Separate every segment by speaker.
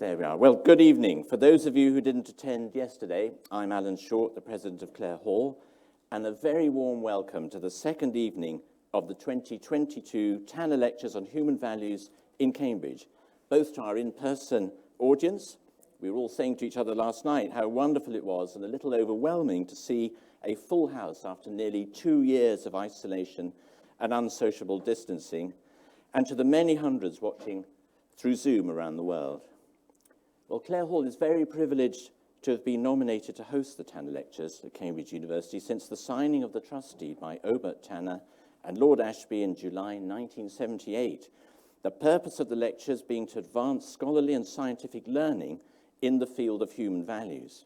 Speaker 1: There we are. Well, good evening. For those of you who didn't attend yesterday, I'm Alan Short, the president of Clare Hall, and a very warm welcome to the second evening of the 2022 Tanner Lectures on Human Values in Cambridge, both to our in-person audience. We were all saying to each other last night how wonderful it was and a little overwhelming to see a full house after nearly 2 years of isolation and unsociable distancing, and to the many hundreds watching through Zoom around the world. Well, Clare Hall is very privileged to have been nominated to host the Tanner Lectures at Cambridge University since the signing of the trust deed by Obert Tanner and Lord Ashby in July 1978. The purpose of the lectures being to advance scholarly and scientific learning in the field of human values.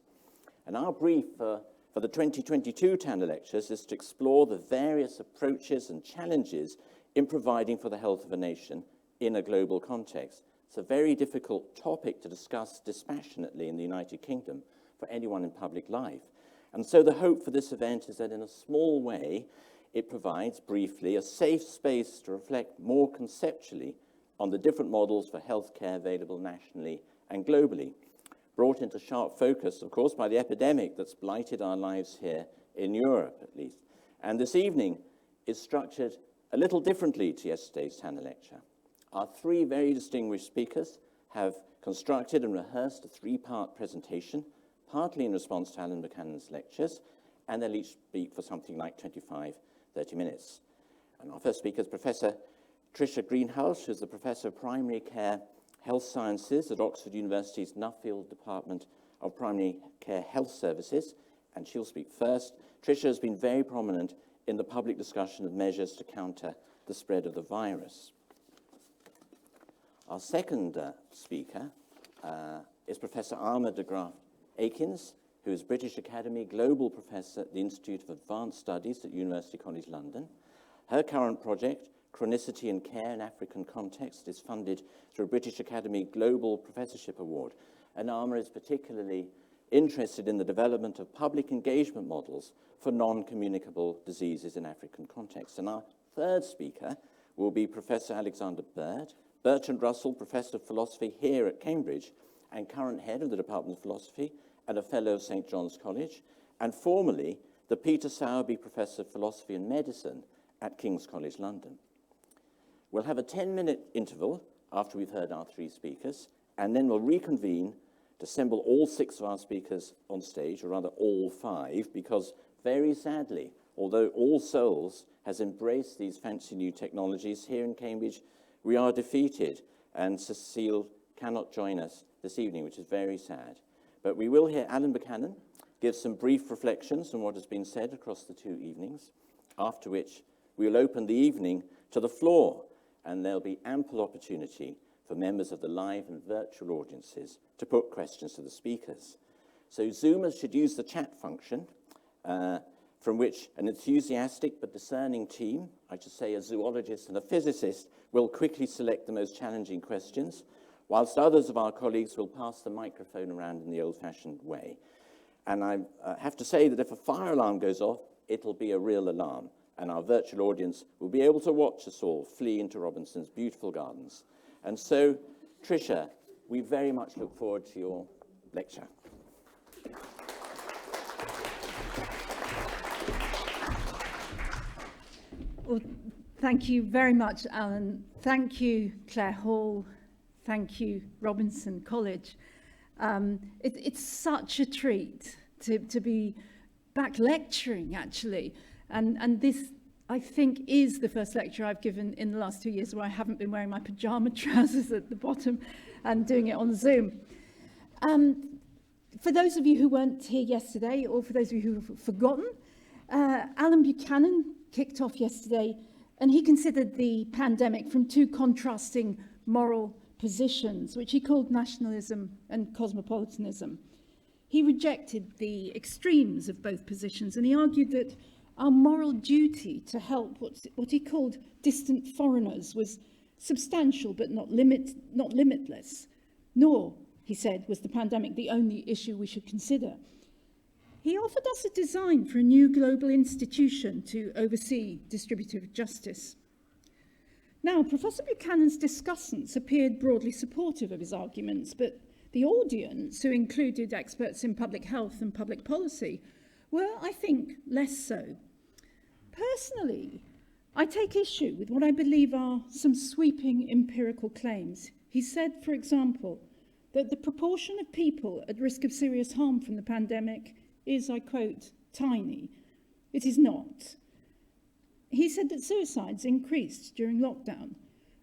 Speaker 1: And our brief for the 2022 Tanner Lectures is to explore the various approaches and challenges in providing for the health of a nation in a global context. It's a very difficult topic to discuss dispassionately in the United Kingdom for anyone in public life. And so the hope for this event is that in a small way, it provides, briefly, a safe space to reflect more conceptually on the different models for healthcare available nationally and globally, brought into sharp focus, of course, by the epidemic that's blighted our lives here in Europe, at least. And this evening is structured a little differently to yesterday's Tanner Lecture. Our three very distinguished speakers have constructed and rehearsed a three-part presentation, partly in response to Alan Buchanan's lectures, and they'll each speak for something like 25, 30 minutes. And our first speaker is Professor Trish Greenhalgh, who's the Professor of Primary Care Health Sciences at Oxford University's Nuffield Department of Primary Care Health Services, and she'll speak first. Trish has been very prominent in the public discussion of measures to counter the spread of the virus. Our second speaker is Professor de-Graft Aikins, who is British Academy Global Professor at the Institute of Advanced Studies at University College London. Her current project, Chronicity and Care in African Context, is funded through a British Academy Global Professorship Award. And Arma is particularly interested in the development of public engagement models for non-communicable diseases in African contexts. And our third speaker will be Professor Alexander Bertrand Russell, Professor of Philosophy here at Cambridge and current head of the Department of Philosophy and a Fellow of St. John's College, and formerly the Peter Sowerby Professor of Philosophy and Medicine at King's College London. We'll have a 10-minute interval after we've heard our three speakers, and then we'll reconvene to assemble all six of our speakers on stage, or rather all five, because very sadly, although All Souls has embraced these fancy new technologies, here in Cambridge we are defeated, and Cecile cannot join us this evening, which is very sad. But we will hear Alan Buchanan give some brief reflections on what has been said across the two evenings, after which we will open the evening to the floor, and there'll be ample opportunity for members of the live and virtual audiences to put questions to the speakers. So Zoomers should use the chat function, from which an enthusiastic but discerning team, I should say a zoologist and a physicist, will quickly select the most challenging questions, whilst others of our colleagues will pass the microphone around in the old-fashioned way. And I have to say that if a fire alarm goes off, it'll be a real alarm, and our virtual audience will be able to watch us all flee into Robinson's beautiful gardens. And so, Tricia, we very much look forward to your lecture.
Speaker 2: Well, thank you very much, Alan. Thank you, Clare Hall. Thank you, Robinson College. It's such a treat to be back lecturing, actually. And this, I think, is the first lecture I've given in the last 2 years where I haven't been wearing my pyjama trousers at the bottom and doing it on Zoom. For those of you who weren't here yesterday, or for those of you who've forgotten, Alan Buchanan kicked off yesterday, and he considered the pandemic from two contrasting moral positions, which he called nationalism and cosmopolitanism. He rejected the extremes of both positions, and he argued that our moral duty to help what he called distant foreigners was substantial but not limitless, nor, he said, was the pandemic the only issue we should consider. He offered us a design for a new global institution to oversee distributive justice. Now, Professor Buchanan's discussants appeared broadly supportive of his arguments, but The audience, who included experts in public health and public policy, were, I think, less so. Personally, I take issue with what I believe are some sweeping empirical claims. He said, for example, that the proportion of people at risk of serious harm from the pandemic is, I quote, tiny. It is not. He said that suicides increased during lockdown.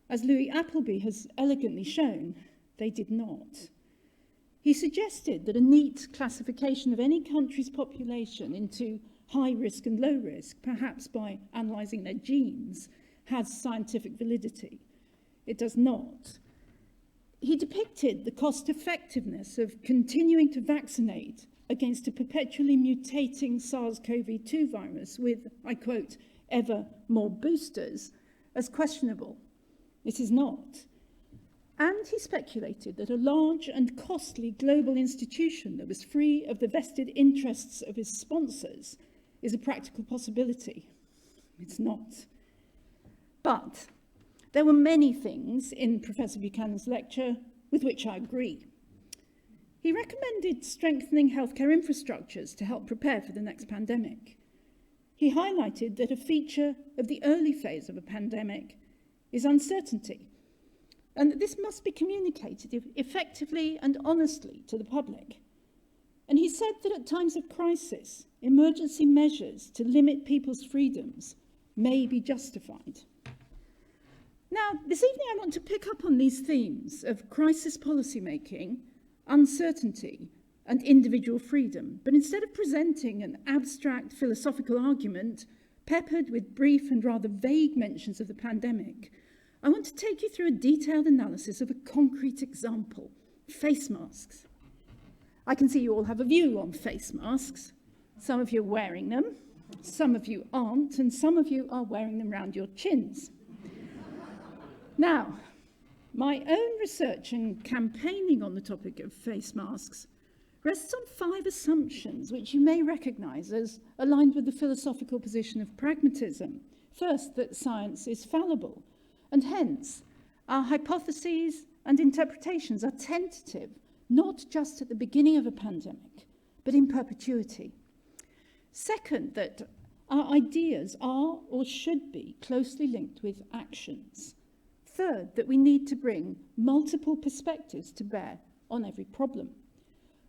Speaker 2: As Louis Appleby has elegantly shown, they did not. He suggested that a neat classification of any country's population into high risk and low risk, perhaps by analysing their genes, has scientific validity. It does not. He depicted the cost-effectiveness of continuing to vaccinate against a perpetually mutating SARS-CoV-2 virus with, I quote, ever more boosters, as questionable. It is not. And he speculated that a large and costly global institution that was free of the vested interests of its sponsors is a practical possibility. It's not. But there were many things in Professor Buchanan's lecture with which I agree. He recommended strengthening healthcare infrastructures to help prepare for the next pandemic. He highlighted that a feature of the early phase of a pandemic is uncertainty, and that this must be communicated effectively and honestly to the public. And he said that at times of crisis, emergency measures to limit people's freedoms may be justified. Now, this evening I want to pick up on these themes of crisis policymaking, uncertainty, and individual freedom, but instead of presenting an abstract philosophical argument peppered with brief and rather vague mentions of the pandemic, I want to take you through a detailed analysis of a concrete example, face masks. I can see you all have a view on face masks. Some of you are wearing them, some of you aren't, and some of you are wearing them round your chins. Now, my own research and campaigning on the topic of face masks rests on 5 assumptions which you may recognise as aligned with the philosophical position of pragmatism. First, that science is fallible, and hence our hypotheses and interpretations are tentative, not just at the beginning of a pandemic, but in perpetuity. Second, that our ideas are or should be closely linked with actions. Third, that we need to bring multiple perspectives to bear on every problem.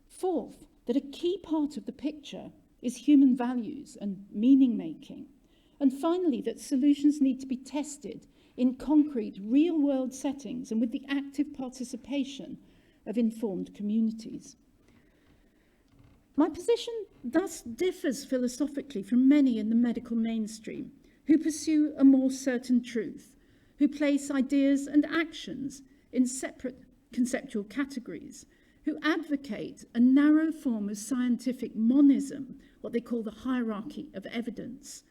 Speaker 2: Fourth, that a key part of the picture is human values and meaning-making. And finally, that solutions need to be tested in concrete, real-world settings and with the active participation of informed communities. My position thus differs philosophically from many in the medical mainstream who pursue a more certain truth, who place ideas and actions in separate conceptual categories, who advocate a narrow form of scientific monism, what they call the hierarchy of evidence,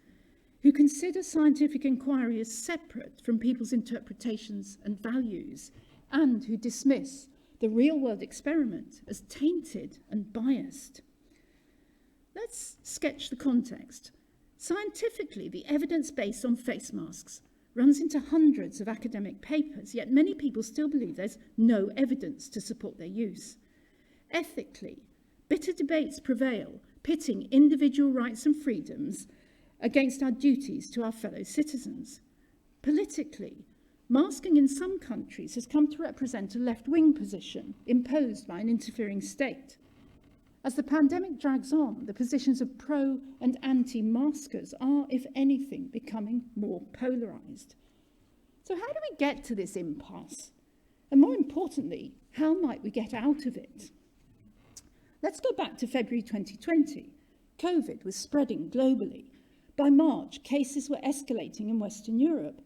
Speaker 2: who consider scientific inquiry as separate from people's interpretations and values, and who dismiss the real-world experiment as tainted and biased. Let's sketch the context. Scientifically, the evidence base on face masks runs into hundreds of academic papers, yet many people still believe there's no evidence to support their use. Ethically, bitter debates prevail, pitting individual rights and freedoms against our duties to our fellow citizens. Politically, masking in some countries has come to represent a left-wing position imposed by an interfering state. As the pandemic drags on, the positions of pro- and anti-maskers are, if anything, becoming more polarised. So how do we get to this impasse? And more importantly, how might we get out of it? Let's go back to February 2020. COVID was spreading globally. By March, cases were escalating in Western Europe.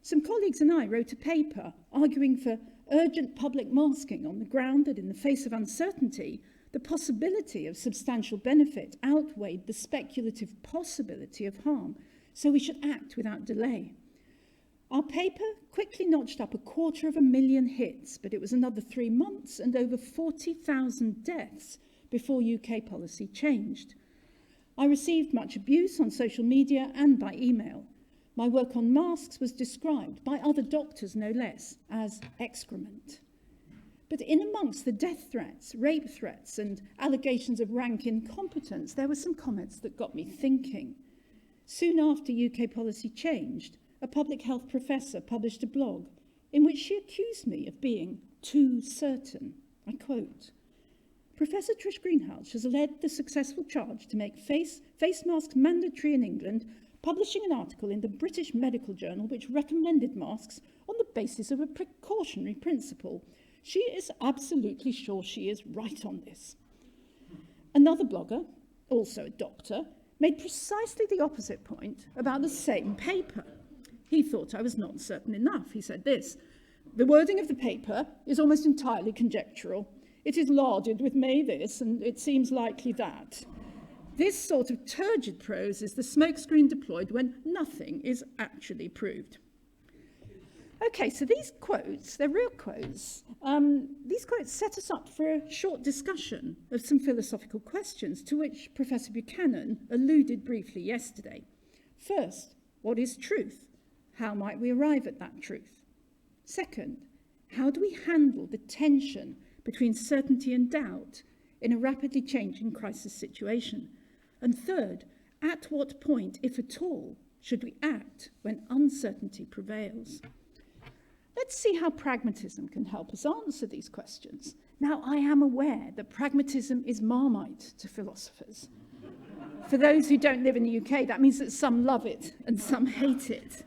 Speaker 2: Some colleagues and I wrote a paper arguing for urgent public masking on the ground that in the face of uncertainty, the possibility of substantial benefit outweighed the speculative possibility of harm, so we should act without delay. Our paper quickly notched up 250,000 hits, but it was another 3 months and over 40,000 deaths before UK policy changed. I received much abuse on social media and by email. My work on masks was described, by other doctors no less, as excrement. But in amongst the death threats, rape threats, and allegations of rank incompetence, there were some comments that got me thinking. Soon after UK policy changed, a public health professor published a blog in which she accused me of being too certain. I quote, "Professor Trish Greenhalgh has led the successful charge to make face masks mandatory in England, publishing an article in the British Medical Journal which recommended masks on the basis of a precautionary principle. She is absolutely sure she is right on this." Another blogger, also a doctor, made precisely the opposite point about the same paper. He thought I was not certain enough. He said this, "The wording of the paper is almost entirely conjectural. It is larded with may this, and it seems likely that." This sort of turgid prose is the smokescreen deployed when nothing is actually proved. Okay, so these quotes, they're real quotes. These quotes set us up for a short discussion of some philosophical questions to which Professor Buchanan alluded briefly yesterday. First, what is truth? How might we arrive at that truth? Second, how do we handle the tension between certainty and doubt in a rapidly changing crisis situation? And third, at what point, if at all, should we act when uncertainty prevails? Let's see how pragmatism can help us answer these questions. Now, I am aware that pragmatism is Marmite to philosophers. For those who don't live in the UK, that means that some love it and some hate it.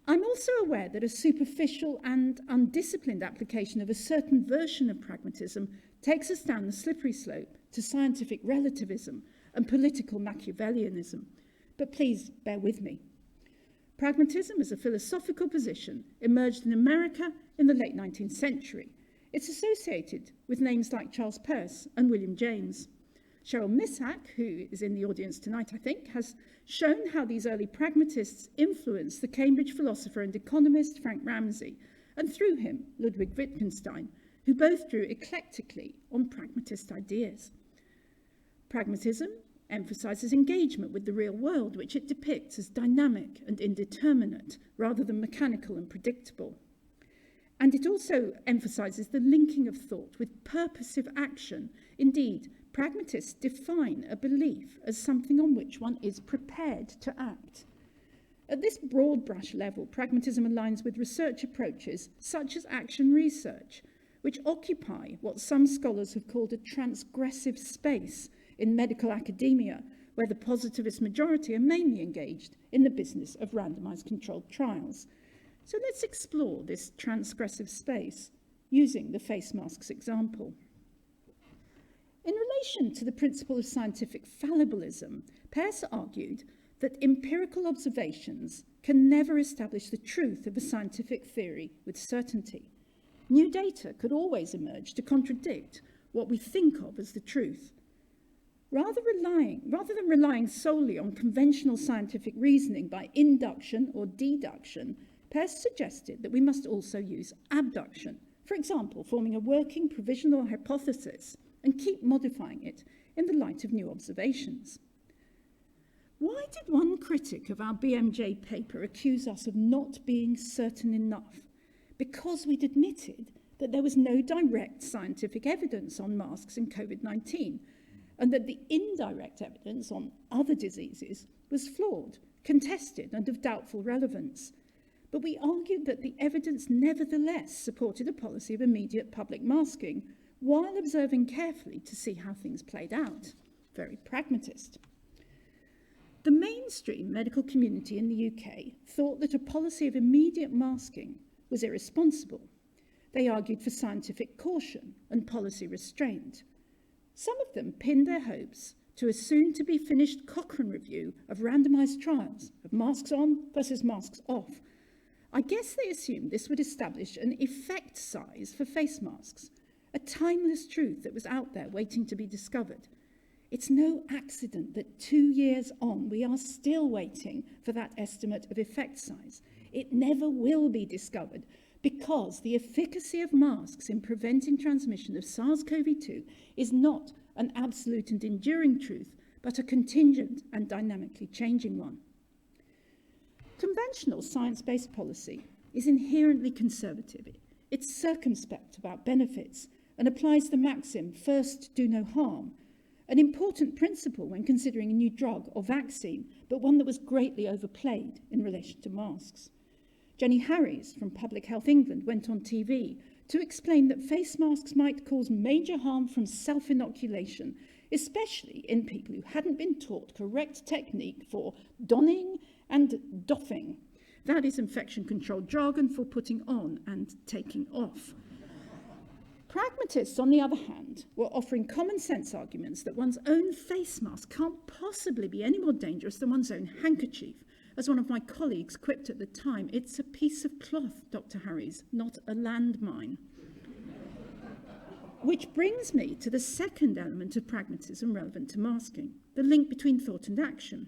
Speaker 2: I'm also aware that a superficial and undisciplined application of a certain version of pragmatism takes us down the slippery slope to scientific relativism and political Machiavellianism. But please bear with me. Pragmatism as a philosophical position emerged in America in the late 19th century. It's associated with names like Charles Peirce and William James. Cheryl Missack, who is in the audience tonight, I think, has shown how these early pragmatists influenced the Cambridge philosopher and economist Frank Ramsey, and through him, Ludwig Wittgenstein, who both drew eclectically on pragmatist ideas. Pragmatism emphasizes engagement with the real world, which it depicts as dynamic and indeterminate, rather than mechanical and predictable. And it also emphasizes the linking of thought with purposive action. Indeed, pragmatists define a belief as something on which one is prepared to act. At this broad brush level, pragmatism aligns with research approaches such as action research, which occupy what some scholars have called a transgressive space in medical academia, where the positivist majority are mainly engaged in the business of randomized controlled trials. So let's explore this transgressive space using the face masks example. In relation to the principle of scientific fallibilism, Peirce argued that empirical observations can never establish the truth of a scientific theory with certainty. New data could always emerge to contradict what we think of as the truth. Rather than relying solely on conventional scientific reasoning by induction or deduction, Peirce suggested that we must also use abduction, for example, forming a working provisional hypothesis and keep modifying it in the light of new observations. Why did one critic of our BMJ paper accuse us of not being certain enough? Because we'd admitted that there was no direct scientific evidence on masks in COVID-19, and that the indirect evidence on other diseases was flawed, contested, and of doubtful relevance. But we argued that the evidence nevertheless supported a policy of immediate public masking, while observing carefully to see how things played out. Very pragmatist. The mainstream medical community in the UK thought that a policy of immediate masking was irresponsible. They argued for scientific caution and policy restraint. Some of them pinned their hopes to a soon-to-be finished Cochrane review of randomized trials of masks on versus masks off. I guess they assumed this would establish an effect size for face masks, a timeless truth that was out there waiting to be discovered. It's no accident that 2 years on, we are still waiting for that estimate of effect size. It never will be discovered because the efficacy of masks in preventing transmission of SARS-CoV-2 is not an absolute and enduring truth, but a contingent and dynamically changing one. Conventional science-based policy is inherently conservative. It's circumspect about benefits and applies the maxim, first do no harm, an important principle when considering a new drug or vaccine, but one that was greatly overplayed in relation to masks. Jenny Harries from Public Health England went on TV to explain that face masks might cause major harm from self-inoculation, especially in people who hadn't been taught correct technique for donning and doffing. That is infection control jargon for putting on and taking off. Pragmatists, on the other hand, were offering common sense arguments that one's own face mask can't possibly be any more dangerous than one's own handkerchief. As one of my colleagues quipped at the time, it's a piece of cloth, Dr. Harries, not a landmine. Which brings me to the second element of pragmatism relevant to masking, the link between thought and action.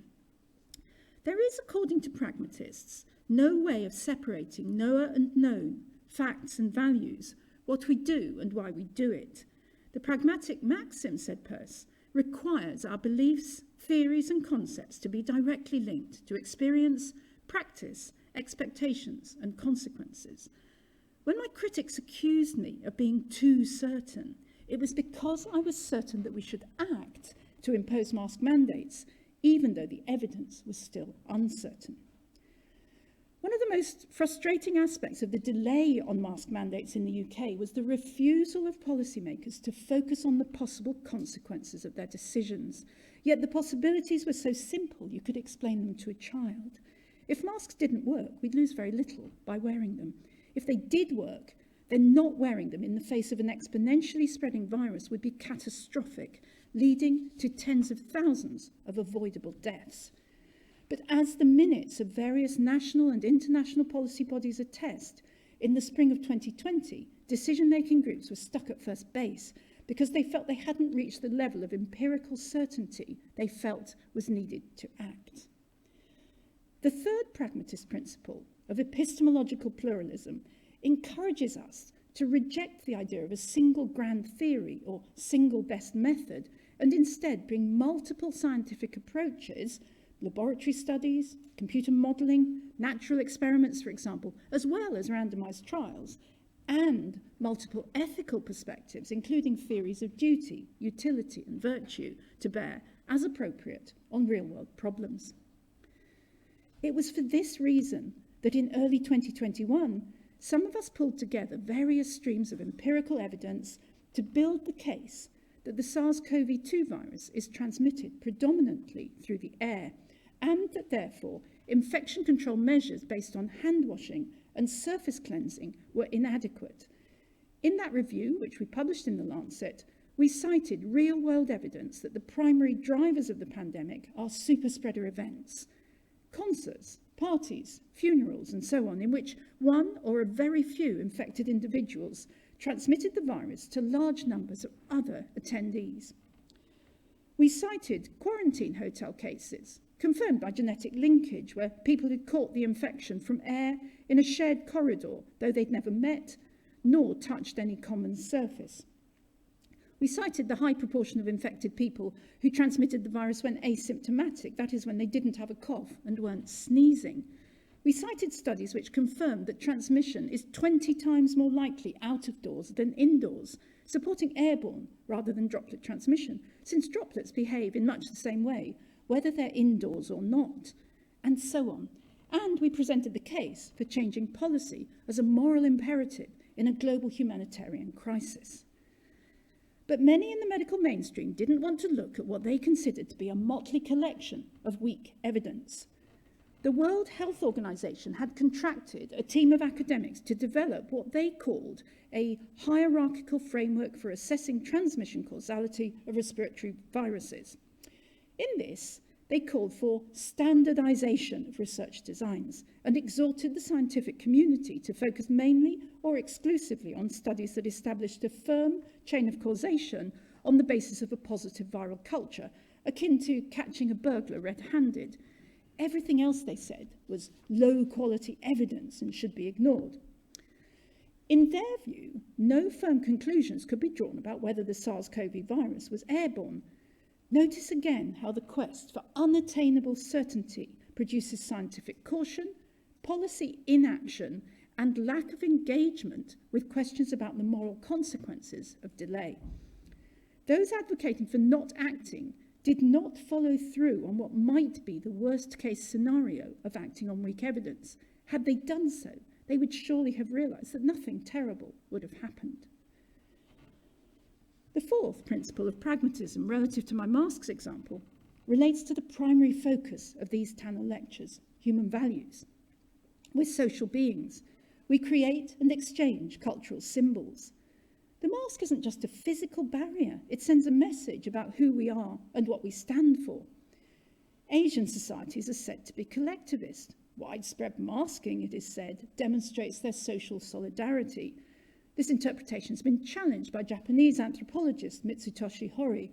Speaker 2: There is, according to pragmatists, no way of separating knower and known, facts and values, what we do and why we do it. The pragmatic maxim, said Peirce, requires our beliefs, theories and concepts to be directly linked to experience, practice, expectations and consequences. When my critics accused me of being too certain, it was because I was certain that we should act to impose mask mandates, even though the evidence was still uncertain. One of the most frustrating aspects of the delay on mask mandates in the UK was the refusal of policymakers to focus on the possible consequences of their decisions. Yet the possibilities were so simple you could explain them to a child. If masks didn't work, we'd lose very little by wearing them. If they did work, then not wearing them in the face of an exponentially spreading virus would be catastrophic, leading to tens of thousands of avoidable deaths. But as the minutes of various national and international policy bodies attest, in the spring of 2020, decision-making groups were stuck at first base because they felt they hadn't reached the level of empirical certainty they felt was needed to act. The third pragmatist principle of epistemological pluralism encourages us to reject the idea of a single grand theory or single best method and instead bring multiple scientific approaches, laboratory studies, computer modelling, natural experiments, for example, as well as randomised trials, and multiple ethical perspectives, including theories of duty, utility and virtue, to bear, as appropriate, on real-world problems. It was for this reason that in early 2021, some of us pulled together various streams of empirical evidence to build the case that the SARS-CoV-2 virus is transmitted predominantly through the air, and that therefore infection control measures based on hand washing and surface cleansing were inadequate. In that review, which we published in The Lancet, we cited real-world evidence that the primary drivers of the pandemic are super-spreader events, concerts, parties, funerals, and so on, in which one or a very few infected individuals transmitted the virus to large numbers of other attendees. We cited quarantine hotel cases, confirmed by genetic linkage, where people had caught the infection from air in a shared corridor, though they'd never met, nor touched any common surface. We cited the high proportion of infected people who transmitted the virus when asymptomatic, that is, when they didn't have a cough and weren't sneezing. We cited studies which confirmed that transmission is 20 times more likely out of doors than indoors, supporting airborne rather than droplet transmission, since droplets behave in much the same way, whether they're indoors or not, and so on. And we presented the case for changing policy as a moral imperative in a global humanitarian crisis. But many in the medical mainstream didn't want to look at what they considered to be a motley collection of weak evidence. The World Health Organization had contracted a team of academics to develop what they called a hierarchical framework for assessing transmission causality of respiratory viruses. In this, they called for standardization of research designs and exhorted the scientific community to focus mainly or exclusively on studies that established a firm chain of causation on the basis of a positive viral culture, akin to catching a burglar red-handed. Everything else, they said, was low-quality evidence and should be ignored. In their view, no firm conclusions could be drawn about whether the SARS-CoV virus was airborne. Notice again how the quest for unattainable certainty produces scientific caution, policy inaction, and lack of engagement with questions about the moral consequences of delay. Those advocating for not acting did not follow through on what might be the worst-case scenario of acting on weak evidence. Had they done so, they would surely have realised that nothing terrible would have happened. The fourth principle of pragmatism, relative to my masks example, relates to the primary focus of these Tanner lectures, human values. We're social beings. We create and exchange cultural symbols. The mask isn't just a physical barrier. It sends a message about who we are and what we stand for. Asian societies are said to be collectivist. Widespread masking, it is said, demonstrates their social solidarity. This interpretation has been challenged by Japanese anthropologist Mitsutoshi Hori,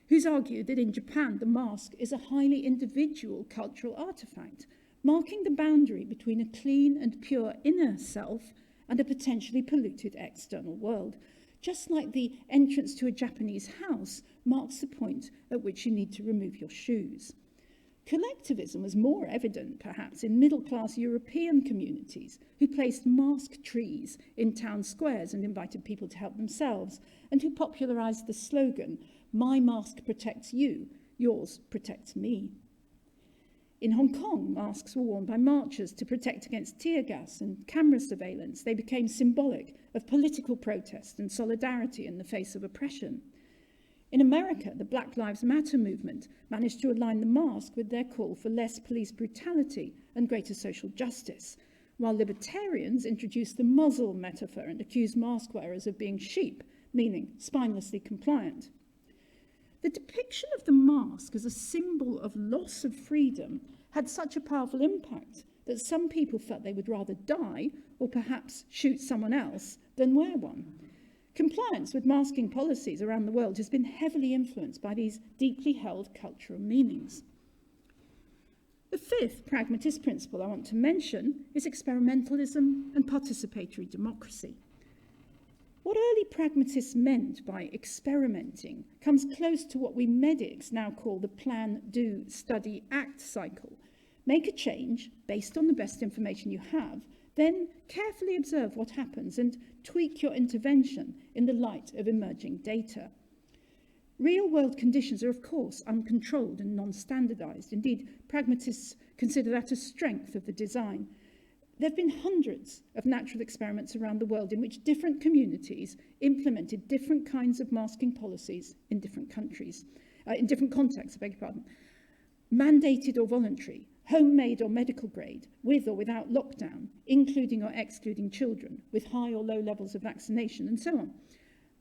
Speaker 2: who's argued that in Japan the mask is a highly individual cultural artifact, marking the boundary between a clean and pure inner self and a potentially polluted external world, just like the entrance to a Japanese house marks the point at which you need to remove your shoes. Collectivism was more evident, perhaps, in middle-class European communities who placed mask trees in town squares and invited people to help themselves, and who popularised the slogan, "My mask protects you, yours protects me." In Hong Kong, masks were worn by marchers to protect against tear gas and camera surveillance. They became symbolic of political protest and solidarity in the face of oppression. In America, the Black Lives Matter movement managed to align the mask with their call for less police brutality and greater social justice, while libertarians introduced the muzzle metaphor and accused mask wearers of being sheep, meaning spinelessly compliant. The depiction of the mask as a symbol of loss of freedom had such a powerful impact that some people felt they would rather die or perhaps shoot someone else than wear one. Compliance with masking policies around the world has been heavily influenced by these deeply held cultural meanings. The fifth pragmatist principle I want to mention is experimentalism and participatory democracy. What early pragmatists meant by experimenting comes close to what we medics now call the plan, do, study, act cycle. Make a change based on the best information you have, then carefully observe what happens and tweak your intervention in the light of emerging data. Real-world conditions are, of course, uncontrolled and non-standardized. Indeed, pragmatists consider that a strength of the design. There have been hundreds of natural experiments around the world in which different communities implemented different kinds of masking policies in different countries, in different contexts, I beg your pardon. Mandated or voluntary, homemade or medical grade, with or without lockdown, including or excluding children, with high or low levels of vaccination, and so on.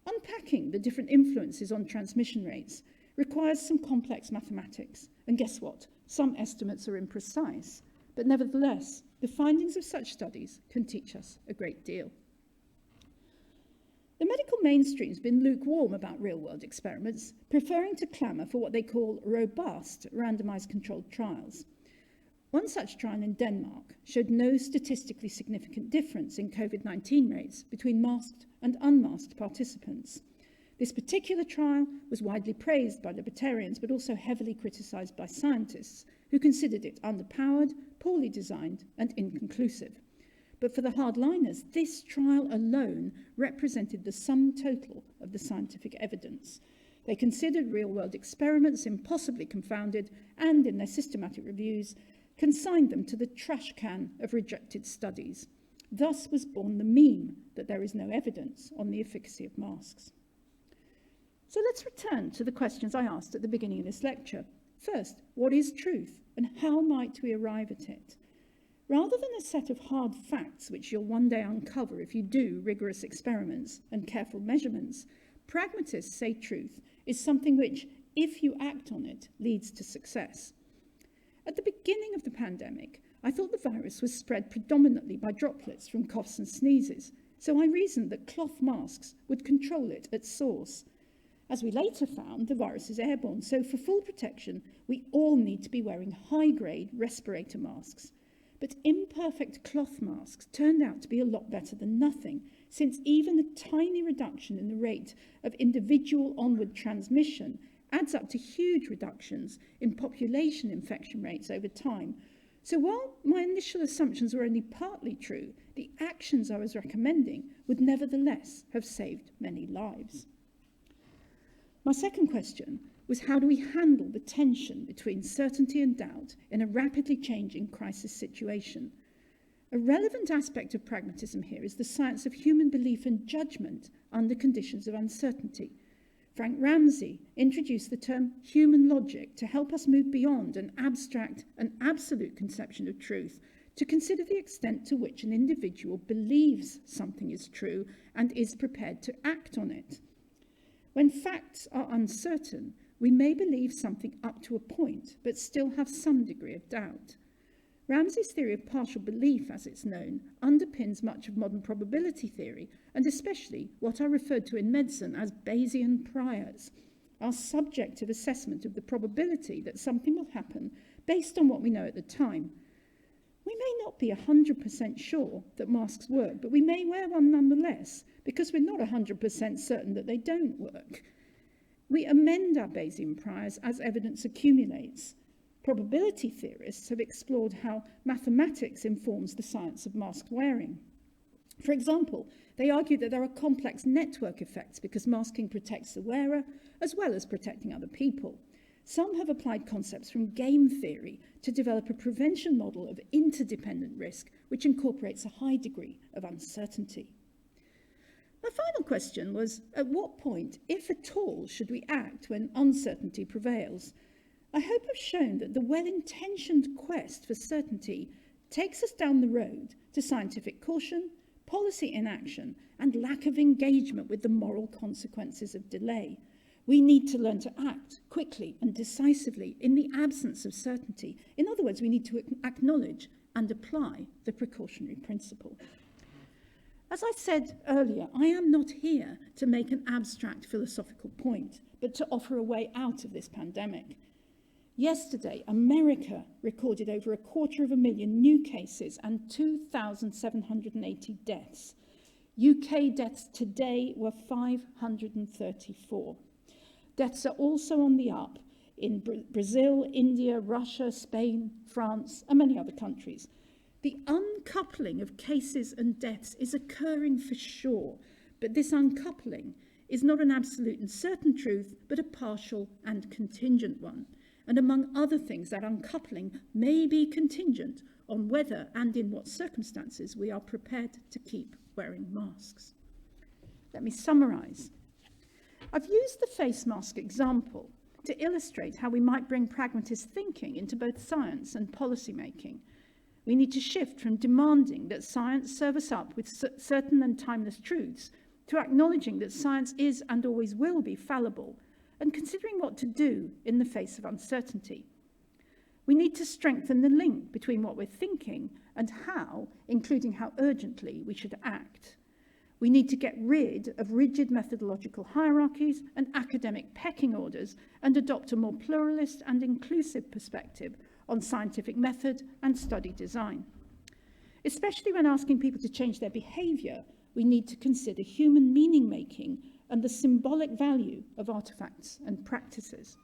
Speaker 2: Unpacking the different influences on transmission rates requires some complex mathematics. And guess what? Some estimates are imprecise, but nevertheless, the findings of such studies can teach us a great deal. The medical mainstream has been lukewarm about real-world experiments, preferring to clamour for what they call robust, randomised controlled trials. One such trial in Denmark showed no statistically significant difference in COVID-19 rates between masked and unmasked participants. This particular trial was widely praised by libertarians, but also heavily criticised by scientists, who considered it underpowered, poorly designed, and inconclusive. But for the hardliners, this trial alone represented the sum total of the scientific evidence. They considered real-world experiments impossibly confounded, and in their systematic reviews, consigned them to the trash can of rejected studies. Thus was born the meme that there is no evidence on the efficacy of masks. So let's return to the questions I asked at the beginning of this lecture. First, what is truth, and how might we arrive at it? Rather than a set of hard facts which you'll one day uncover if you do rigorous experiments and careful measurements, pragmatists say truth is something which, if you act on it, leads to success. At the beginning of the pandemic, I thought the virus was spread predominantly by droplets from coughs and sneezes, so I reasoned that cloth masks would control it at source. As we later found, the virus is airborne, so for full protection, we all need to be wearing high-grade respirator masks. But imperfect cloth masks turned out to be a lot better than nothing, since even a tiny reduction in the rate of individual onward transmission adds up to huge reductions in population infection rates over time. So while my initial assumptions were only partly true, the actions I was recommending would nevertheless have saved many lives. My second question was, how do we handle the tension between certainty and doubt in a rapidly changing crisis situation? A relevant aspect of pragmatism here is the science of human belief and judgment under conditions of uncertainty. Frank Ramsey introduced the term human logic to help us move beyond an abstract and absolute conception of truth to consider the extent to which an individual believes something is true and is prepared to act on it. When facts are uncertain, we may believe something up to a point, but still have some degree of doubt. Ramsey's theory of partial belief, as it's known, underpins much of modern probability theory, and especially what are referred to in medicine as Bayesian priors, our subjective assessment of the probability that something will happen based on what we know at the time. We may not be 100% sure that masks work, but we may wear one nonetheless, because we're not 100% certain that they don't work. We amend our Bayesian priors as evidence accumulates. Probability theorists have explored how mathematics informs the science of mask wearing. For example, they argue that there are complex network effects because masking protects the wearer as well as protecting other people. Some have applied concepts from game theory to develop a prevention model of interdependent risk, which incorporates a high degree of uncertainty. My final question was, at what point, if at all, should we act when uncertainty prevails? I hope I've shown that the well-intentioned quest for certainty takes us down the road to scientific caution, policy inaction, and lack of engagement with the moral consequences of delay. We need to learn to act quickly and decisively in the absence of certainty. In other words, we need to acknowledge and apply the precautionary principle. As I said earlier, I am not here to make an abstract philosophical point, but to offer a way out of this pandemic. Yesterday, America recorded over 250,000 new cases and 2,780 deaths. UK deaths today were 534. Deaths are also on the up in Brazil, India, Russia, Spain, France, and many other countries. The uncoupling of cases and deaths is occurring for sure, but this uncoupling is not an absolute and certain truth, but a partial and contingent one. And among other things, that uncoupling may be contingent on whether and in what circumstances we are prepared to keep wearing masks. Let me summarise. I've used the face mask example to illustrate how we might bring pragmatist thinking into both science and policy making. We need to shift from demanding that science serve us up with certain and timeless truths to acknowledging that science is and always will be fallible, and considering what to do in the face of uncertainty. We need to strengthen the link between what we're thinking and how, including how urgently, we should act. We need to get rid of rigid methodological hierarchies and academic pecking orders and adopt a more pluralist and inclusive perspective on scientific method and study design. Especially when asking people to change their behaviour, we need to consider human meaning-making and the symbolic value of artifacts and practices.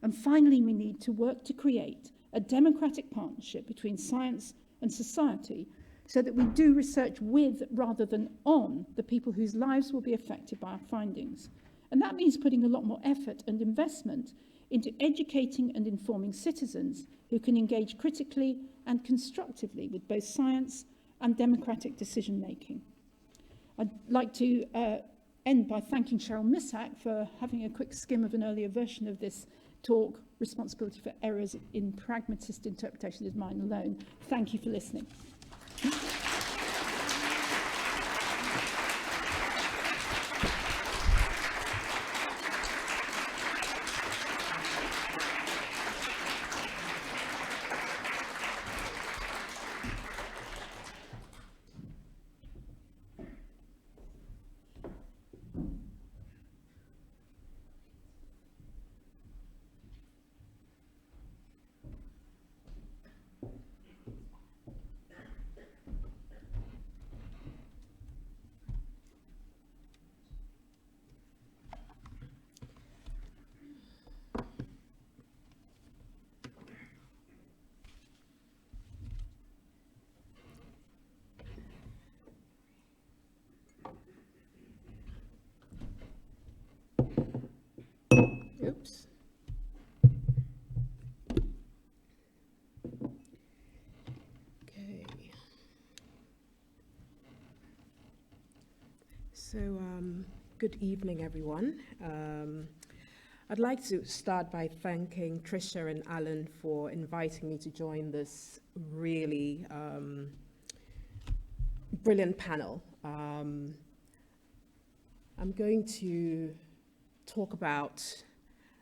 Speaker 2: And finally, we need to work to create a democratic partnership between science and society so that we do research with rather than on the people whose lives will be affected by our findings. And that means putting a lot more effort and investment into educating and informing citizens who can engage critically and constructively with both science and democratic decision-making. I'd like to end by thanking Cheryl Missack for having a quick skim of an earlier version of this talk. Responsibility for errors in pragmatist interpretation is mine alone. Thank you for listening.
Speaker 3: Oops. Okay. So, good evening, everyone. I'd like to start by thanking Trisha and Alan for inviting me to join this really brilliant panel. I'm going to talk about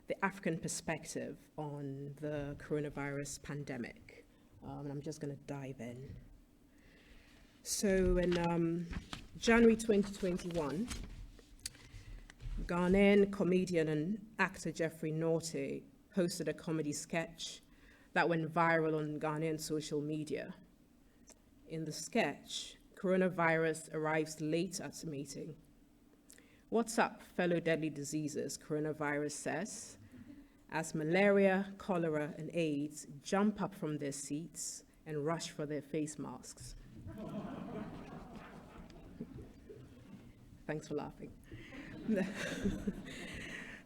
Speaker 3: the African perspective on the coronavirus pandemic, and I'm just going to dive in. So in January 2021, Ghanaian comedian and actor Jeffrey Norte posted a comedy sketch that went viral on Ghanaian social media. In the sketch, coronavirus arrives late at the meeting. "What's up, fellow deadly diseases?" coronavirus says, as malaria, cholera, and AIDS jump up from their seats and rush for their face masks. Thanks for laughing.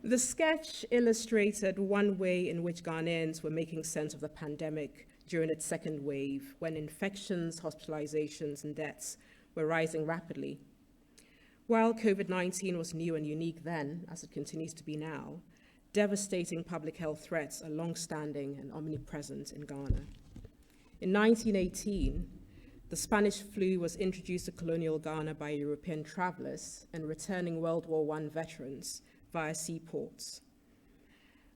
Speaker 3: The sketch illustrated one way in which Ghanaians were making sense of the pandemic during its second wave, when infections, hospitalizations, and deaths were rising rapidly. While COVID-19 was new and unique then, as it continues to be now, devastating public health threats are long-standing and omnipresent in Ghana. In 1918, the Spanish flu was introduced to colonial Ghana by European travelers and returning World War I veterans via seaports.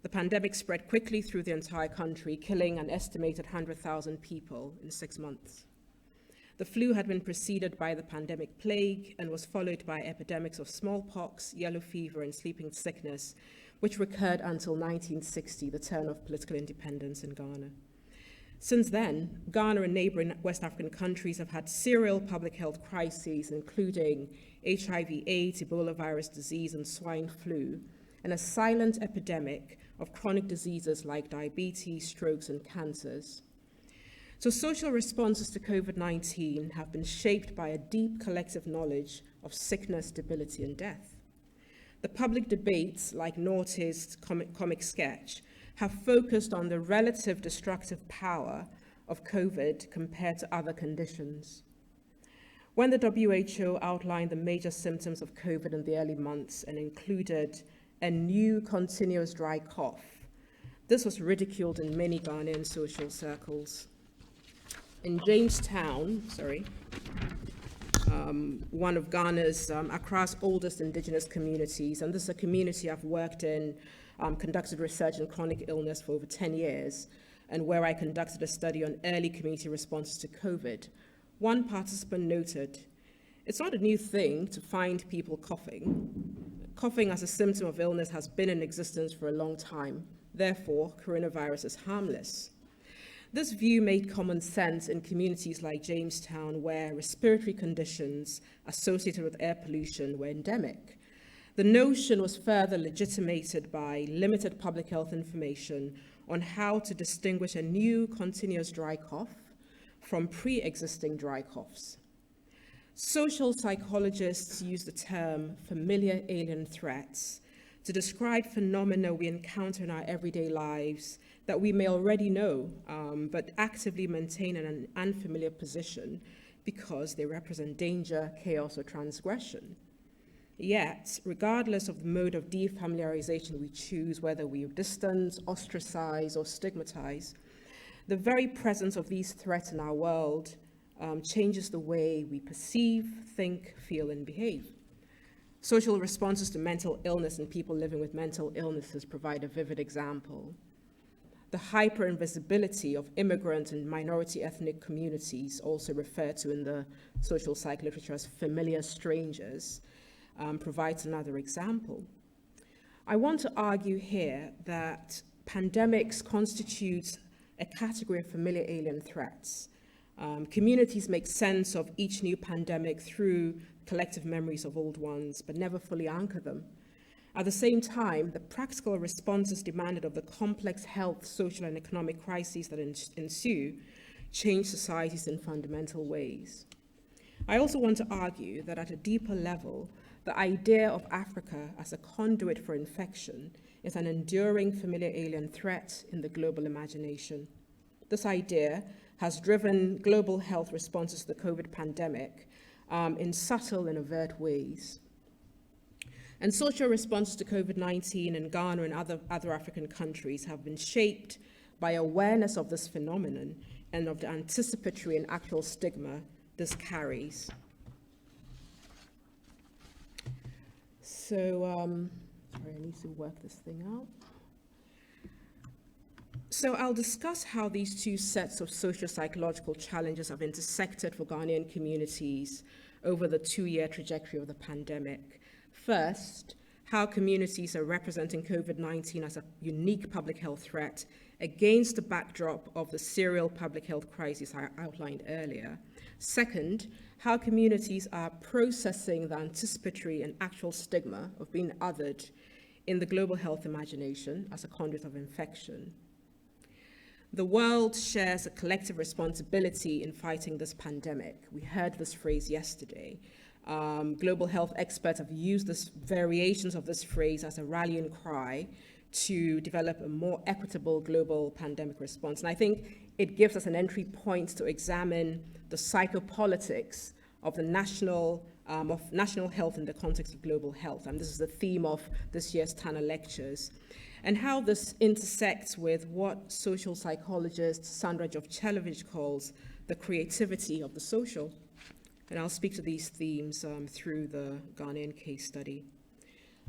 Speaker 3: The pandemic spread quickly through the entire country, killing an estimated 100,000 people in 6 months. The flu had been preceded by the pandemic plague and was followed by epidemics of smallpox, yellow fever, and sleeping sickness, which recurred until 1960, the turn of political independence in Ghana. Since then, Ghana and neighboring West African countries have had serial public health crises, including HIV/AIDS, Ebola virus disease, and swine flu, and a silent epidemic of chronic diseases like diabetes, strokes, and cancers. So social responses to COVID-19 have been shaped by a deep collective knowledge of sickness, debility, and death. The public debates, like Norte's comic sketch, have focused on the relative destructive power of COVID compared to other conditions. When the WHO outlined the major symptoms of COVID in the early months and included a new continuous dry cough, this was ridiculed in many Ghanaian social circles. In Jamestown, one of Ghana's, Accra's oldest indigenous communities, and this is a community I've worked in, conducted research in chronic illness for over 10 years, and where I conducted a study on early community responses to COVID. One participant noted, "It's not a new thing to find people coughing. Coughing as a symptom of illness has been in existence for a long time. Therefore, coronavirus is harmless." This view made common sense in communities like Jamestown, where respiratory conditions associated with air pollution were endemic. The notion was further legitimated by limited public health information on how to distinguish a new continuous dry cough from pre-existing dry coughs. Social psychologists use the term familiar alien threats to describe phenomena we encounter in our everyday lives that we may already know, but actively maintain in an unfamiliar position because they represent danger, chaos, or transgression. Yet, regardless of the mode of defamiliarization we choose, whether we distance, ostracize, or stigmatize, the very presence of these threats in our world changes the way we perceive, think, feel, and behave. Social responses to mental illness and people living with mental illnesses provide a vivid example. The hyper-invisibility of immigrant and minority ethnic communities, also referred to in the social psych literature as familiar strangers, provides another example. I want to argue here that pandemics constitute a category of familiar alien threats. Communities make sense of each new pandemic through collective memories of old ones, but never fully anchor them. At the same time, the practical responses demanded of the complex health, social, and economic crises that ensue change societies in fundamental ways. I also want to argue that at a deeper level, the idea of Africa as a conduit for infection is an enduring familiar alien threat in the global imagination. This idea has driven global health responses to the COVID pandemic in subtle and overt ways. And social responses to COVID-19 in Ghana and other African countries have been shaped by awareness of this phenomenon and of the anticipatory and actual stigma this carries. So, sorry, I need to work this thing out. So I'll discuss how these two sets of socio-psychological challenges have intersected for Ghanaian communities over the 2-year trajectory of the pandemic. First, how communities are representing COVID-19 as a unique public health threat against the backdrop of the serial public health crisis I outlined earlier. Second, how communities are processing the anticipatory and actual stigma of being othered in the global health imagination as a conduit of infection. The world shares a collective responsibility in fighting this pandemic. We heard this phrase yesterday. Global health experts have used variations of this phrase as a rallying cry to develop a more equitable global pandemic response. And I think it gives us an entry point to examine the psychopolitics of the national health in the context of global health. And this is the theme of this year's Tanner lectures. And how this intersects with what social psychologist Sandra Jovcelovic calls the creativity of the social. And I'll speak to these themes through the Ghanaian case study.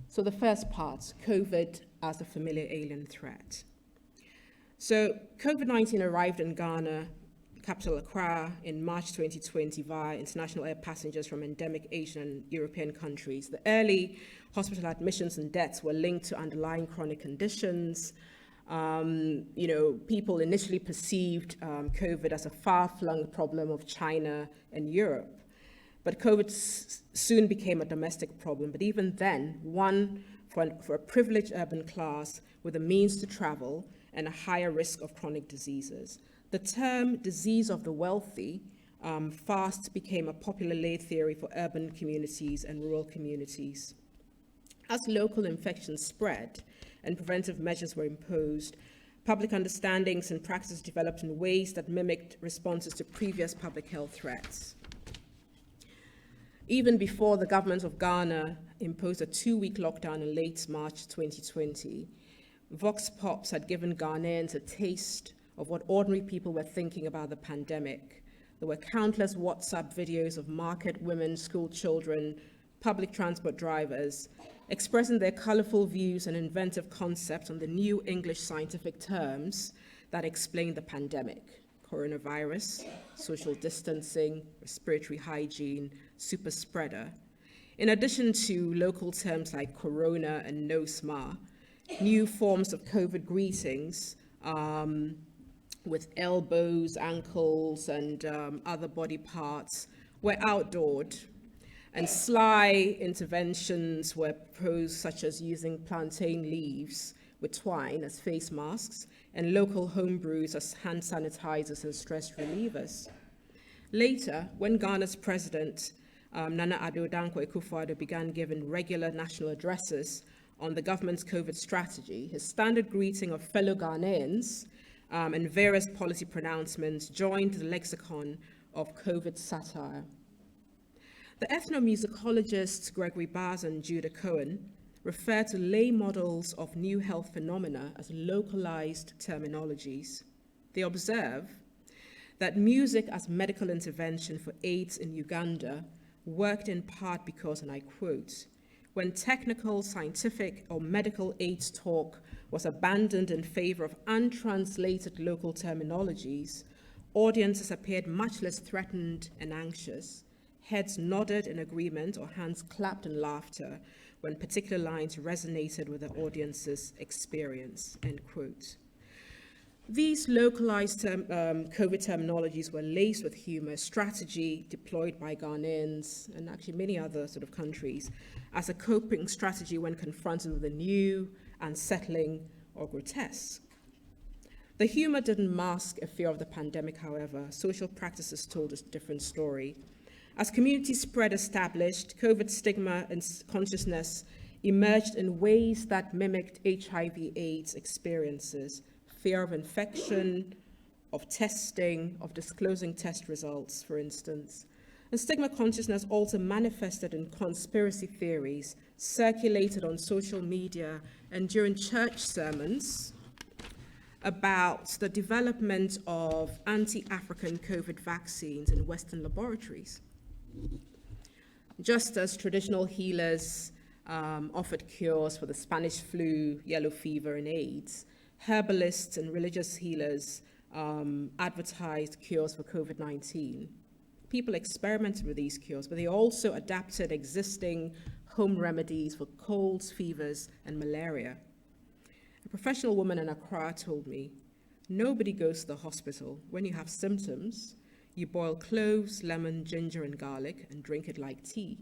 Speaker 3: So the first part, COVID as a familiar alien threat. So COVID-19 arrived in Ghana, capital Accra, in March 2020 via international air passengers from endemic Asian and European countries. The early hospital admissions and deaths were linked to underlying chronic conditions. People initially perceived COVID as a far-flung problem of China and Europe. But COVID soon became a domestic problem. But even then, one for a privileged urban class with the means to travel and a higher risk of chronic diseases. The term disease of the wealthy fast became a popular lay theory for urban communities and rural communities. As local infections spread and preventive measures were imposed, public understandings and practices developed in ways that mimicked responses to previous public health threats. Even before the government of Ghana imposed a 2-week lockdown in late March 2020, Vox Pops had given Ghanaians a taste of what ordinary people were thinking about the pandemic. There were countless WhatsApp videos of market women, school children, public transport drivers, expressing their colorful views and inventive concepts on the new English scientific terms that explain the pandemic: coronavirus, social distancing, respiratory hygiene, super spreader. In addition to local terms like corona and no sma, new forms of COVID greetings with elbows, ankles, and other body parts were outlawed. And sly interventions were proposed, such as using plantain leaves with twine as face masks and local home brews as hand sanitizers and stress relievers. Later, when Ghana's president, Nana Addo Dankwa Akufo-Addo, began giving regular national addresses on the government's COVID strategy, his standard greeting of fellow Ghanaians and various policy pronouncements joined the lexicon of COVID satire. The ethnomusicologists Gregory Baz and Judah Cohen refer to lay models of new health phenomena as localized terminologies. They observe that music as medical intervention for AIDS in Uganda worked in part because, and I quote, when technical, scientific, or medical AIDS talk was abandoned in favor of untranslated local terminologies, audiences appeared much less threatened and anxious. Heads nodded in agreement or hands clapped in laughter when particular lines resonated with the audience's experience, end quote. These localized COVID terminologies were laced with humor, strategy deployed by Ghanaians and actually many other sort of countries as a coping strategy when confronted with the new, unsettling, or grotesque. The humor didn't mask a fear of the pandemic, however. Social practices told a different story. As community spread established, COVID stigma and consciousness emerged in ways that mimicked HIV/AIDS experiences, fear of infection, of testing, of disclosing test results, for instance. And stigma consciousness also manifested in conspiracy theories circulated on social media and during church sermons about the development of anti-African COVID vaccines in Western laboratories. Just as traditional healers offered cures for the Spanish flu, yellow fever, and AIDS, herbalists and religious healers advertised cures for COVID-19. People experimented with these cures, but they also adapted existing home remedies for colds, fevers, and malaria. A professional woman in Accra told me, nobody goes to the hospital. When you have symptoms, you boil cloves, lemon, ginger, and garlic and drink it like tea.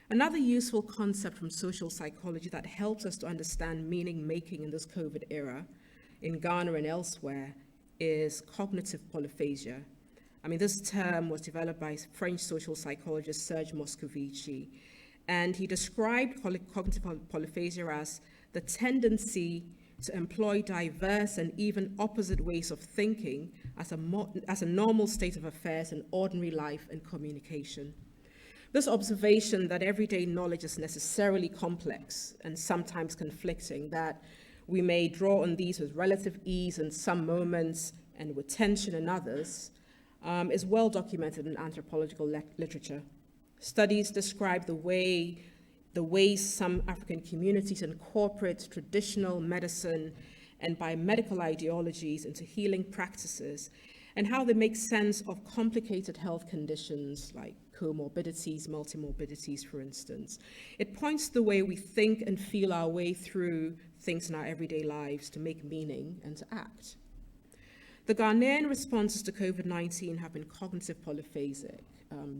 Speaker 3: Another useful concept from social psychology that helps us to understand meaning making in this COVID era in Ghana and elsewhere is cognitive polyphasia. I mean, this term was developed by French social psychologist Serge Moscovici, and he described cognitive polyphasia as the tendency to employ diverse and even opposite ways of thinking as a normal state of affairs in ordinary life and communication. This observation that everyday knowledge is necessarily complex and sometimes conflicting, that we may draw on these with relative ease in some moments and with tension in others, is well documented in anthropological literature. Studies describe the ways some African communities incorporate traditional medicine and biomedical ideologies into healing practices, and how they make sense of complicated health conditions like comorbidities, multimorbidities, for instance. It points to the way we think and feel our way through things in our everyday lives to make meaning and to act. The Ghanaian responses to COVID-19 have been cognitive polyphasic.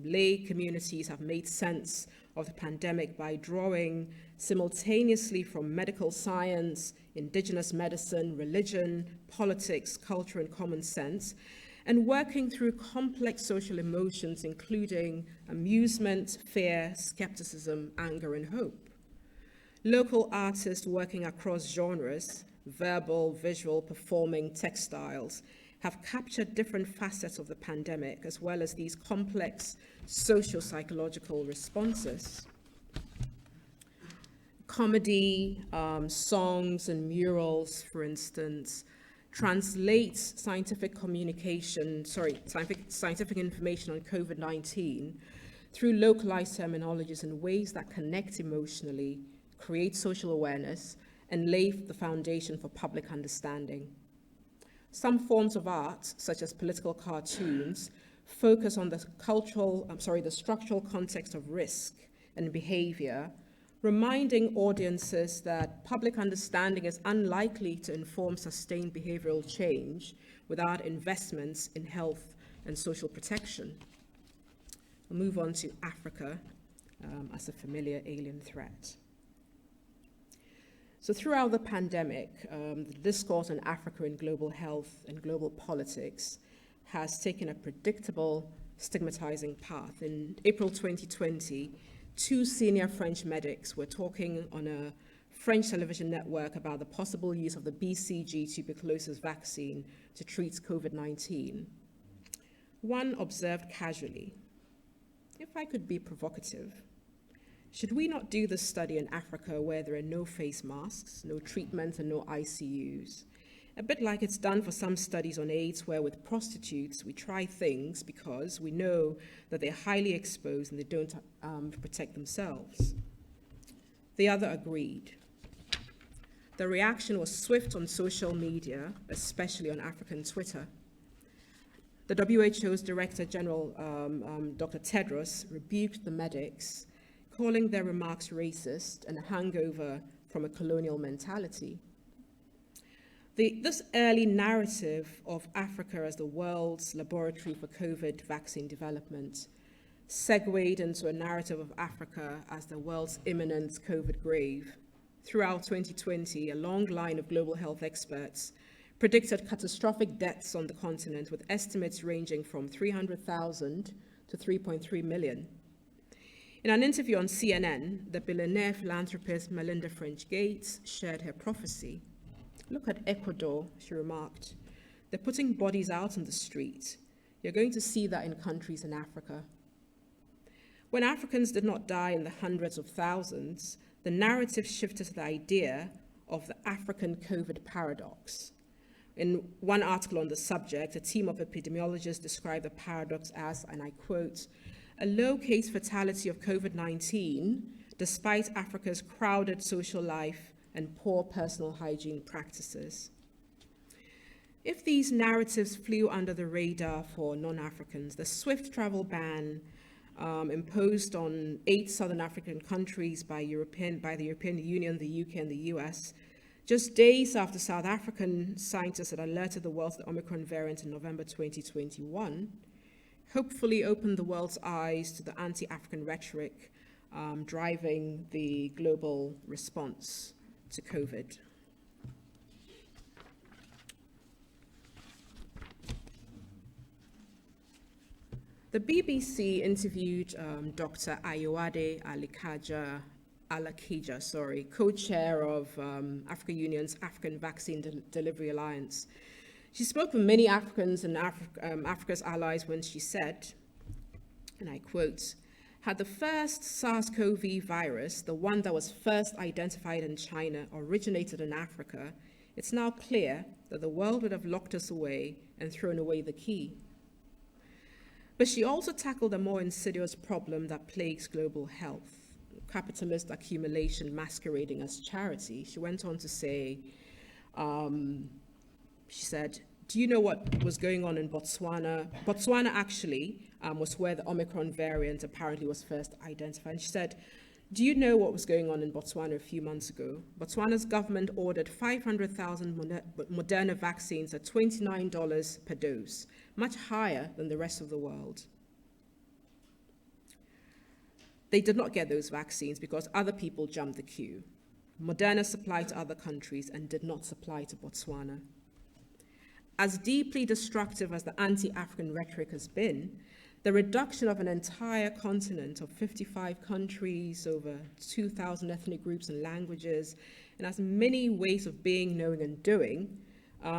Speaker 3: Lay communities have made sense of the pandemic by drawing simultaneously from medical science, indigenous medicine, religion, politics, culture, and common sense, and working through complex social emotions, including amusement, fear, skepticism, anger, and hope. Local artists working across genres, verbal, visual, performing, textiles, have captured different facets of the pandemic, as well as these complex socio-psychological responses. Comedy, songs, and murals, for instance, translates scientific information on COVID-19 through localized terminologies in ways that connect emotionally, create social awareness, and lay the foundation for public understanding. Some forms of art, such as political cartoons, focus on the structural context of risk and behavior, reminding audiences that public understanding is unlikely to inform sustained behavioral change without investments in health and social protection. We'll move on to Africa as a familiar alien threat. So throughout the pandemic, the discourse on Africa in global health and global politics has taken a predictable, stigmatizing path. In April 2020, 2 senior French medics were talking on a French television network about the possible use of the BCG tuberculosis vaccine to treat COVID-19. One observed casually, if I could be provocative, should we not do this study in Africa where there are no face masks, no treatment, and no ICUs? A bit like it's done for some studies on AIDS, where with prostitutes, we try things because we know that they're highly exposed and they don't protect themselves. The other agreed. The reaction was swift on social media, especially on African Twitter. The WHO's Director General, Dr. Tedros, rebuked the medics, calling their remarks racist and a hangover from a colonial mentality. This early narrative of Africa as the world's laboratory for COVID vaccine development segued into a narrative of Africa as the world's imminent COVID grave. Throughout 2020, a long line of global health experts predicted catastrophic deaths on the continent, with estimates ranging from 300,000 to 3.3 million. In an interview on CNN, the billionaire philanthropist Melinda French Gates shared her prophecy. "Look at Ecuador," she remarked. "They're putting bodies out on the street. You're going to see that in countries in Africa." When Africans did not die in the hundreds of thousands, the narrative shifted to the idea of the African COVID paradox. In one article on the subject, a team of epidemiologists described the paradox as, and I quote, "a low case fatality of COVID-19 despite Africa's crowded social life and poor personal hygiene practices." If these narratives flew under the radar for non-Africans, the swift travel ban imposed on 8 Southern African countries by the European Union, the UK, and the US, just days after South African scientists had alerted the world to the Omicron variant in November 2021, hopefully opened the world's eyes to the anti-African rhetoric driving the global response to COVID. The BBC interviewed Dr. Ayowade Alakija, co-chair of Africa Union's African Vaccine Delivery Alliance. She spoke with many Africans and Africa's allies when she said, and I quote, "Had the first SARS-CoV virus, the one that was first identified in China, originated in Africa, it's now clear that the world would have locked us away and thrown away the key." But she also tackled a more insidious problem that plagues global health: capitalist accumulation masquerading as charity. She went on to say, she said, "Do you know what was going on in Botswana?" Botswana actually was where the Omicron variant apparently was first identified. And she said, "Do you know what was going on in Botswana a few months ago? Botswana's government ordered 500,000 Moderna vaccines at $29 per dose, much higher than the rest of the world. They did not get those vaccines because other people jumped the queue. Moderna supplied to other countries and did not supply to Botswana." As deeply destructive as the anti-African rhetoric has been, the reduction of an entire continent of 55 countries, over 2,000 ethnic groups and languages, and as many ways of being, knowing, and doing,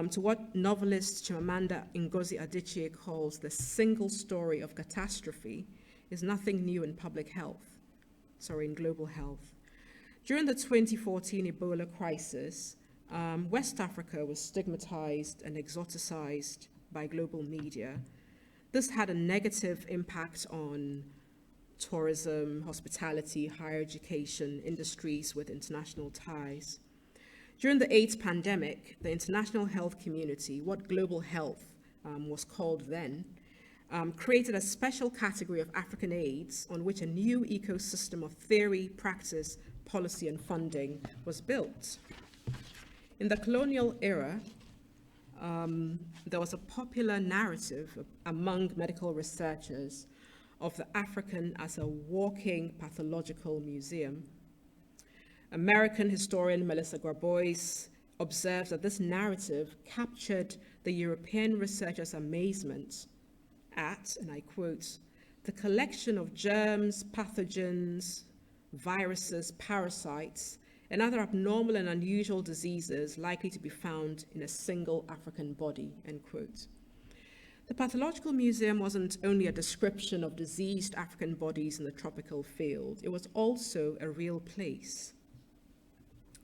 Speaker 3: to what novelist Chimamanda Ngozi Adichie calls the single story of catastrophe, is nothing new in in global health. During the 2014 Ebola crisis, West Africa was stigmatized and exoticized by global media. This had a negative impact on tourism, hospitality, higher education, industries with international ties. During the AIDS pandemic, the international health community, what global health was called then, created a special category of African AIDS on which a new ecosystem of theory, practice, policy, and funding was built. In the colonial era, there was a popular narrative among medical researchers of the African as a walking pathological museum. American historian Melissa Grabois observes that this narrative captured the European researchers' amazement at, and I quote, "the collection of germs, pathogens, viruses, parasites, and other abnormal and unusual diseases likely to be found in a single African body," end quote. The Pathological Museum wasn't only a description of diseased African bodies in the tropical field, it was also a real place.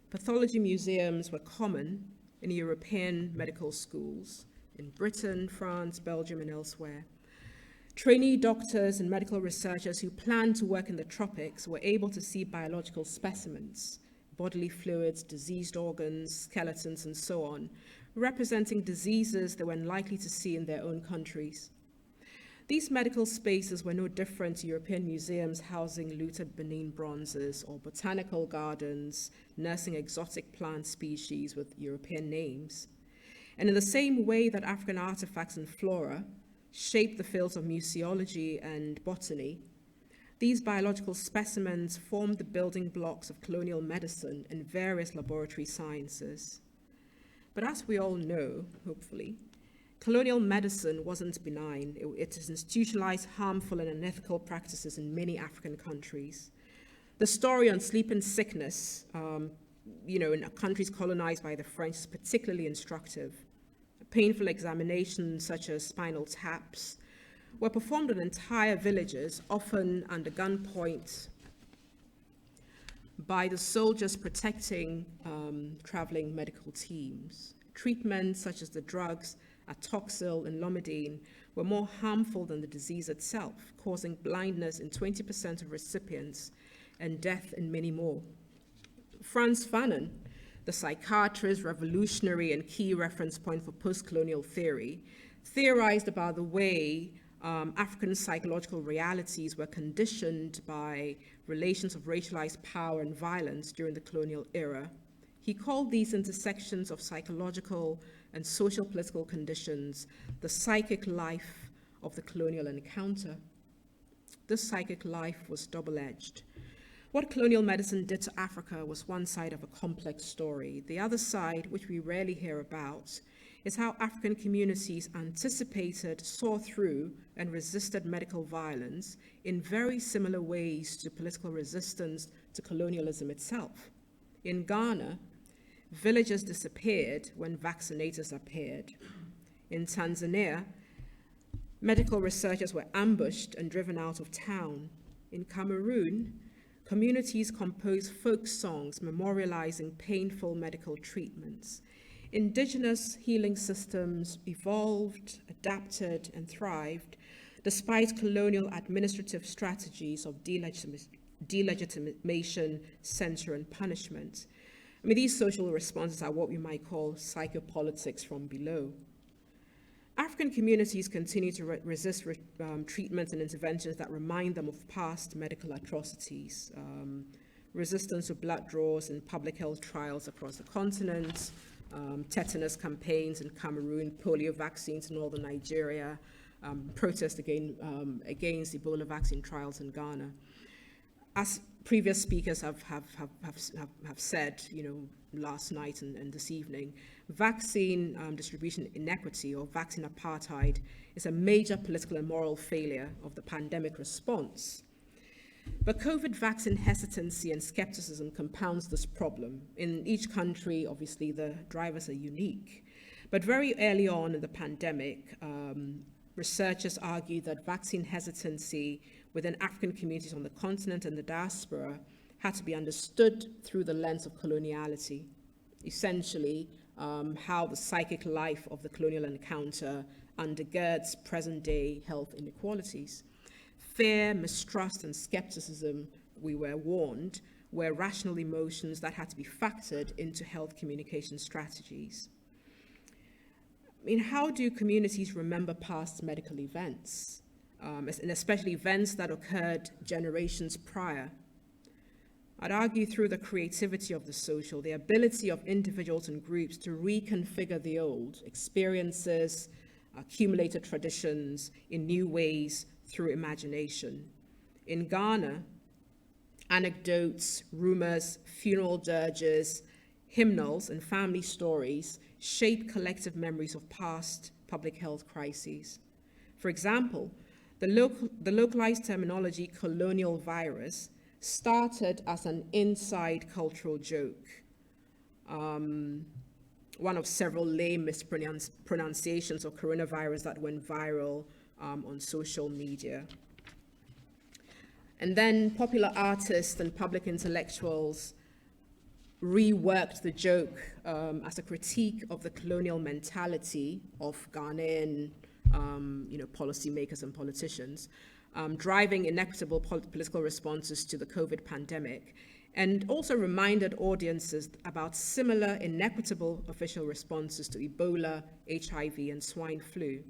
Speaker 3: Pathology museums were common in European medical schools, in Britain, France, Belgium, and elsewhere. Trainee doctors and medical researchers who planned to work in the tropics were able to see biological specimens, bodily fluids, diseased organs, skeletons, and so on, representing diseases they were unlikely to see in their own countries. These medical spaces were no different to European museums housing looted Benin bronzes or botanical gardens nursing exotic plant species with European names. And in the same way that African artifacts and flora shaped the fields of museology and botany, these biological specimens formed the building blocks of colonial medicine and various laboratory sciences. But as we all know, hopefully, colonial medicine wasn't benign. It has institutionalized harmful and unethical practices in many African countries. The story on sleep and sickness, in countries colonized by the French is particularly instructive. Painful examinations such as spinal taps were performed on entire villages, often under gunpoint, by the soldiers protecting traveling medical teams. Treatments such as the drugs atoxyl and lomidine were more harmful than the disease itself, causing blindness in 20% of recipients and death in many more. Frantz Fanon, the psychiatrist, revolutionary, and key reference point for postcolonial theory, theorized about the way African psychological realities were conditioned by relations of racialized power and violence during the colonial era. He called these intersections of psychological and social political conditions the psychic life of the colonial encounter. This psychic life was double-edged. What colonial medicine did to Africa was one side of a complex story. The other side, which we rarely hear about, is how African communities anticipated, saw through, and resisted medical violence in very similar ways to political resistance to colonialism itself. In Ghana, villages disappeared when vaccinators appeared. In Tanzania, medical researchers were ambushed and driven out of town. In Cameroon, communities composed folk songs memorializing painful medical treatments. Indigenous healing systems evolved, adapted, and thrived despite colonial administrative strategies of delegitimation, censure, and punishment. I mean, these social responses are what we might call psychopolitics from below. African communities continue to resist treatments and interventions that remind them of past medical atrocities, resistance to blood draws in public health trials across the continent, tetanus campaigns in Cameroon, polio vaccines in northern Nigeria, protests against Ebola vaccine trials in Ghana. As previous speakers have said, last night and this evening, vaccine distribution inequity or vaccine apartheid is a major political and moral failure of the pandemic response. But COVID vaccine hesitancy and skepticism compounds this problem. In each country, obviously, the drivers are unique. But very early on in the pandemic, researchers argued that vaccine hesitancy within African communities on the continent and the diaspora had to be understood through the lens of coloniality. Essentially, how the psychic life of the colonial encounter undergirds present-day health inequalities. Fear, mistrust, and skepticism, we were warned, were rational emotions that had to be factored into health communication strategies. I mean, how do communities remember past medical events, and especially events that occurred generations prior? I'd argue through the creativity of the social, the ability of individuals and groups to reconfigure the old experiences, accumulated traditions in new ways through imagination. In Ghana, anecdotes, rumors, funeral dirges, hymnals, and family stories shape collective memories of past public health crises. For example, the localized terminology colonial virus started as an inside cultural joke, one of several lame mispronunciations of coronavirus that went viral on social media. And then popular artists and public intellectuals reworked the joke as a critique of the colonial mentality of Ghanaian policymakers and politicians, driving inequitable political responses to the COVID pandemic, and also reminded audiences about similar inequitable official responses to Ebola, HIV, and swine flu.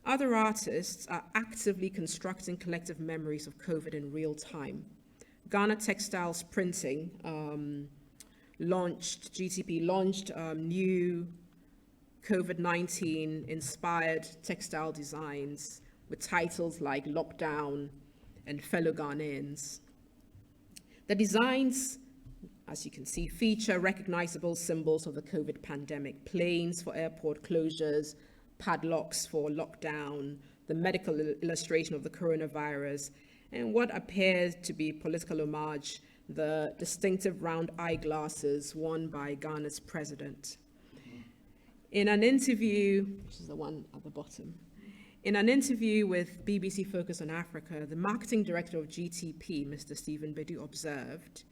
Speaker 3: Other artists are actively constructing collective memories of COVID in real time. Ghana Textiles Printing launched new COVID-19 inspired textile designs with titles like Lockdown and Fellow Ghanaians. The designs, as you can see, feature recognizable symbols of the COVID pandemic: planes for airport closures, padlocks for lockdown, the medical illustration of the coronavirus, and what appears to be political homage, the distinctive round eyeglasses worn by Ghana's president. In an interview, which is the one at the bottom, in an interview with BBC Focus on Africa, the marketing director of GTP, Mr. Stephen Bedu, observed,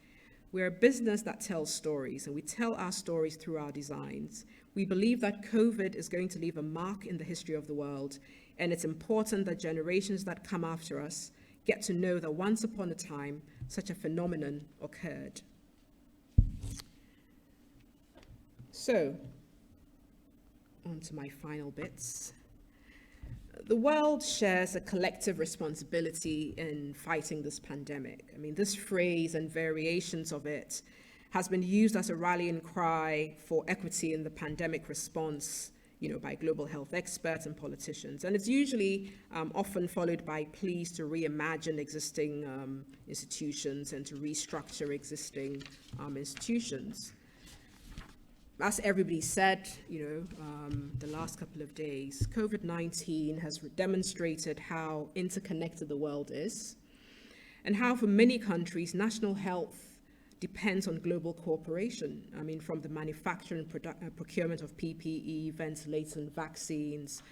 Speaker 3: "We're a business that tells stories, and we tell our stories through our designs. We believe that COVID is going to leave a mark in the history of the world, and it's important that generations that come after us get to know that once upon a time, such a phenomenon occurred." So, on to my final bits. The world shares a collective responsibility in fighting this pandemic. I mean, this phrase and variations of it has been used as a rallying cry for equity in the pandemic response, by global health experts and politicians. And it's usually often followed by pleas to reimagine existing institutions and to restructure existing institutions. As everybody said, the last couple of days, COVID-19 has demonstrated how interconnected the world is and how for many countries, national health depends on global cooperation. I mean, from the manufacture and procurement of PPE, ventilators and vaccines,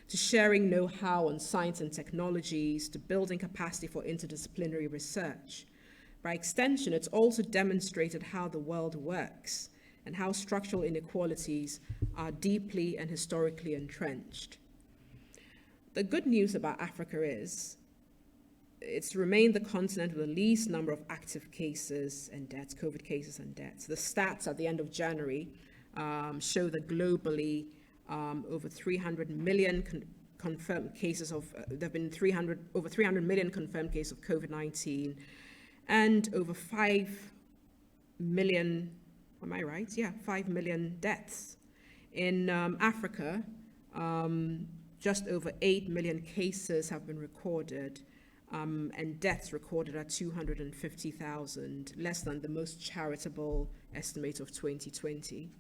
Speaker 3: to sharing know-how on science and technologies, to building capacity for interdisciplinary research. By extension, it's also demonstrated how the world works and how structural inequalities are deeply and historically entrenched. The good news about Africa is it's remained the continent with the least number of active cases and deaths, COVID cases and deaths. The stats at the end of January show that globally over 300 million confirmed cases of, there have been over 300 million confirmed cases of COVID-19 and over 5 million, am I right? Yeah, 5 million deaths. In Africa, just over 8 million cases have been recorded and deaths recorded at 250,000, less than the most charitable estimate of 2020.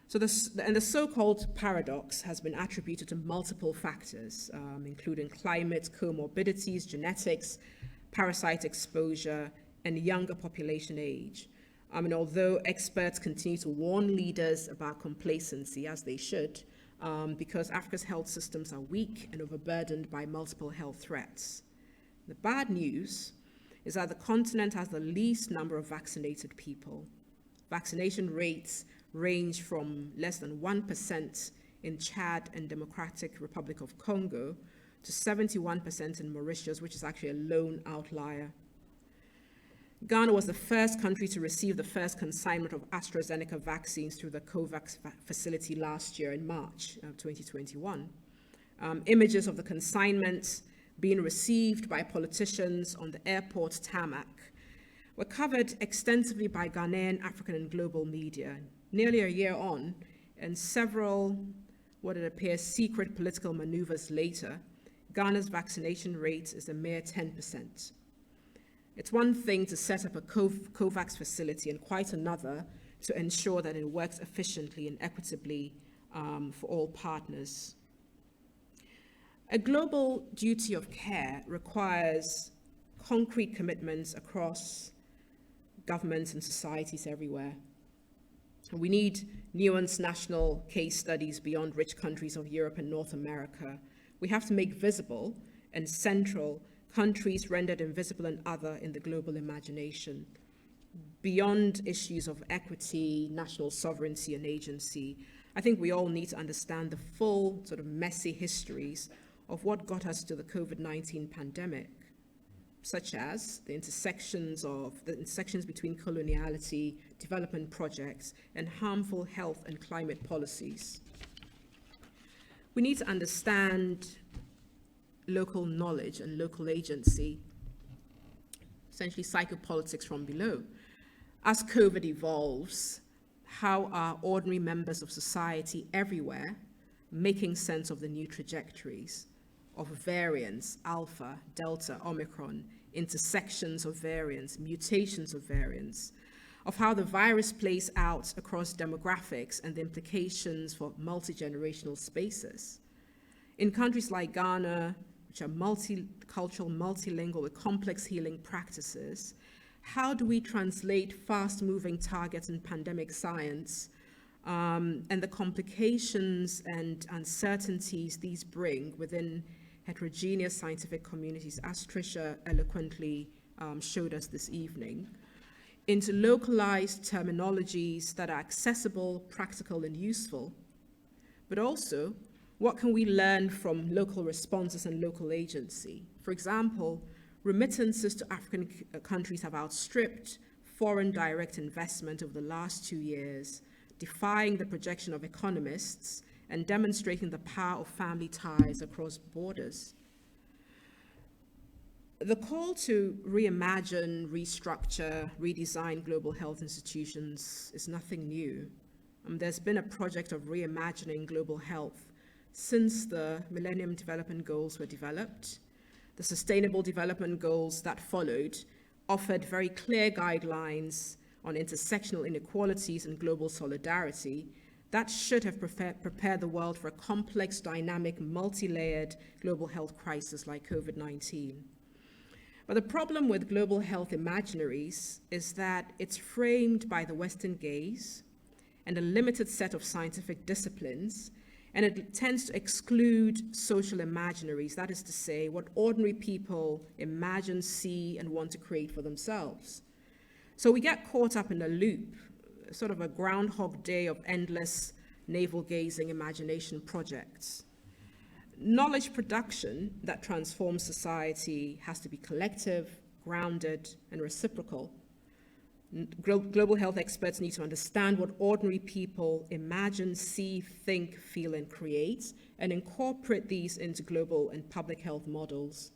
Speaker 3: So the so-called paradox has been attributed to multiple factors, including climate, comorbidities, genetics, parasite exposure, and younger population age. And although experts continue to warn leaders about complacency, as they should, because Africa's health systems are weak and overburdened by multiple health threats. The bad news is that the continent has the least number of vaccinated people. Vaccination rates range from less than 1% in Chad and Democratic Republic of Congo to 71% in Mauritius, which is actually a lone outlier. Ghana was the first country to receive the first consignment of AstraZeneca vaccines through the COVAX facility last year in March of 2021. Images of the consignments being received by politicians on the airport tarmac were covered extensively by Ghanaian, African, and global media. Nearly a year on, and several, what it appears, secret political maneuvers later, Ghana's vaccination rate is a mere 10%. It's one thing to set up a COVAX facility and quite another to ensure that it works efficiently and equitably for all partners. A global duty of care requires concrete commitments across governments and societies everywhere. We need nuanced national case studies beyond rich countries of Europe and North America. We have to make visible and central countries rendered invisible and other in the global imagination, beyond issues of equity, national sovereignty, and agency. I think we all need to understand the full sort of messy histories of what got us to the COVID-19 pandemic, such as the intersections between coloniality, development projects, and harmful health and climate policies. We need to understand local knowledge and local agency, essentially psychopolitics from below. As COVID evolves, how are ordinary members of society everywhere making sense of the new trajectories of variants, alpha, delta, omicron, intersections of variants, mutations of variants? of how the virus plays out across demographics and the implications for multi-generational spaces. In countries like Ghana, which are multicultural, multilingual with complex healing practices, how do we translate fast-moving targets in pandemic science and the complications and uncertainties these bring within heterogeneous scientific communities, as Tricia eloquently showed us this evening, into localized terminologies that are accessible, practical, and useful, but also what can we learn from local responses and local agency? For example, remittances to African countries have outstripped foreign direct investment over the last 2 years, defying the projection of economists and demonstrating the power of family ties across borders. The call to reimagine, restructure, redesign global health institutions is nothing new. There's been a project of reimagining global health since the Millennium Development Goals were developed. The Sustainable Development Goals that followed offered very clear guidelines on intersectional inequalities and global solidarity that should have prepared the world for a complex, dynamic, multi-layered global health crisis like COVID-19. But the problem with global health imaginaries is that it's framed by the Western gaze and a limited set of scientific disciplines, and it tends to exclude social imaginaries, that is to say, what ordinary people imagine, see, and want to create for themselves. So we get caught up in a loop, sort of a Groundhog Day of endless navel-gazing imagination projects. Knowledge production that transforms society has to be collective, grounded, and reciprocal. Global health experts need to understand what ordinary people imagine, see, think, feel, and create, and incorporate these into global and public health models.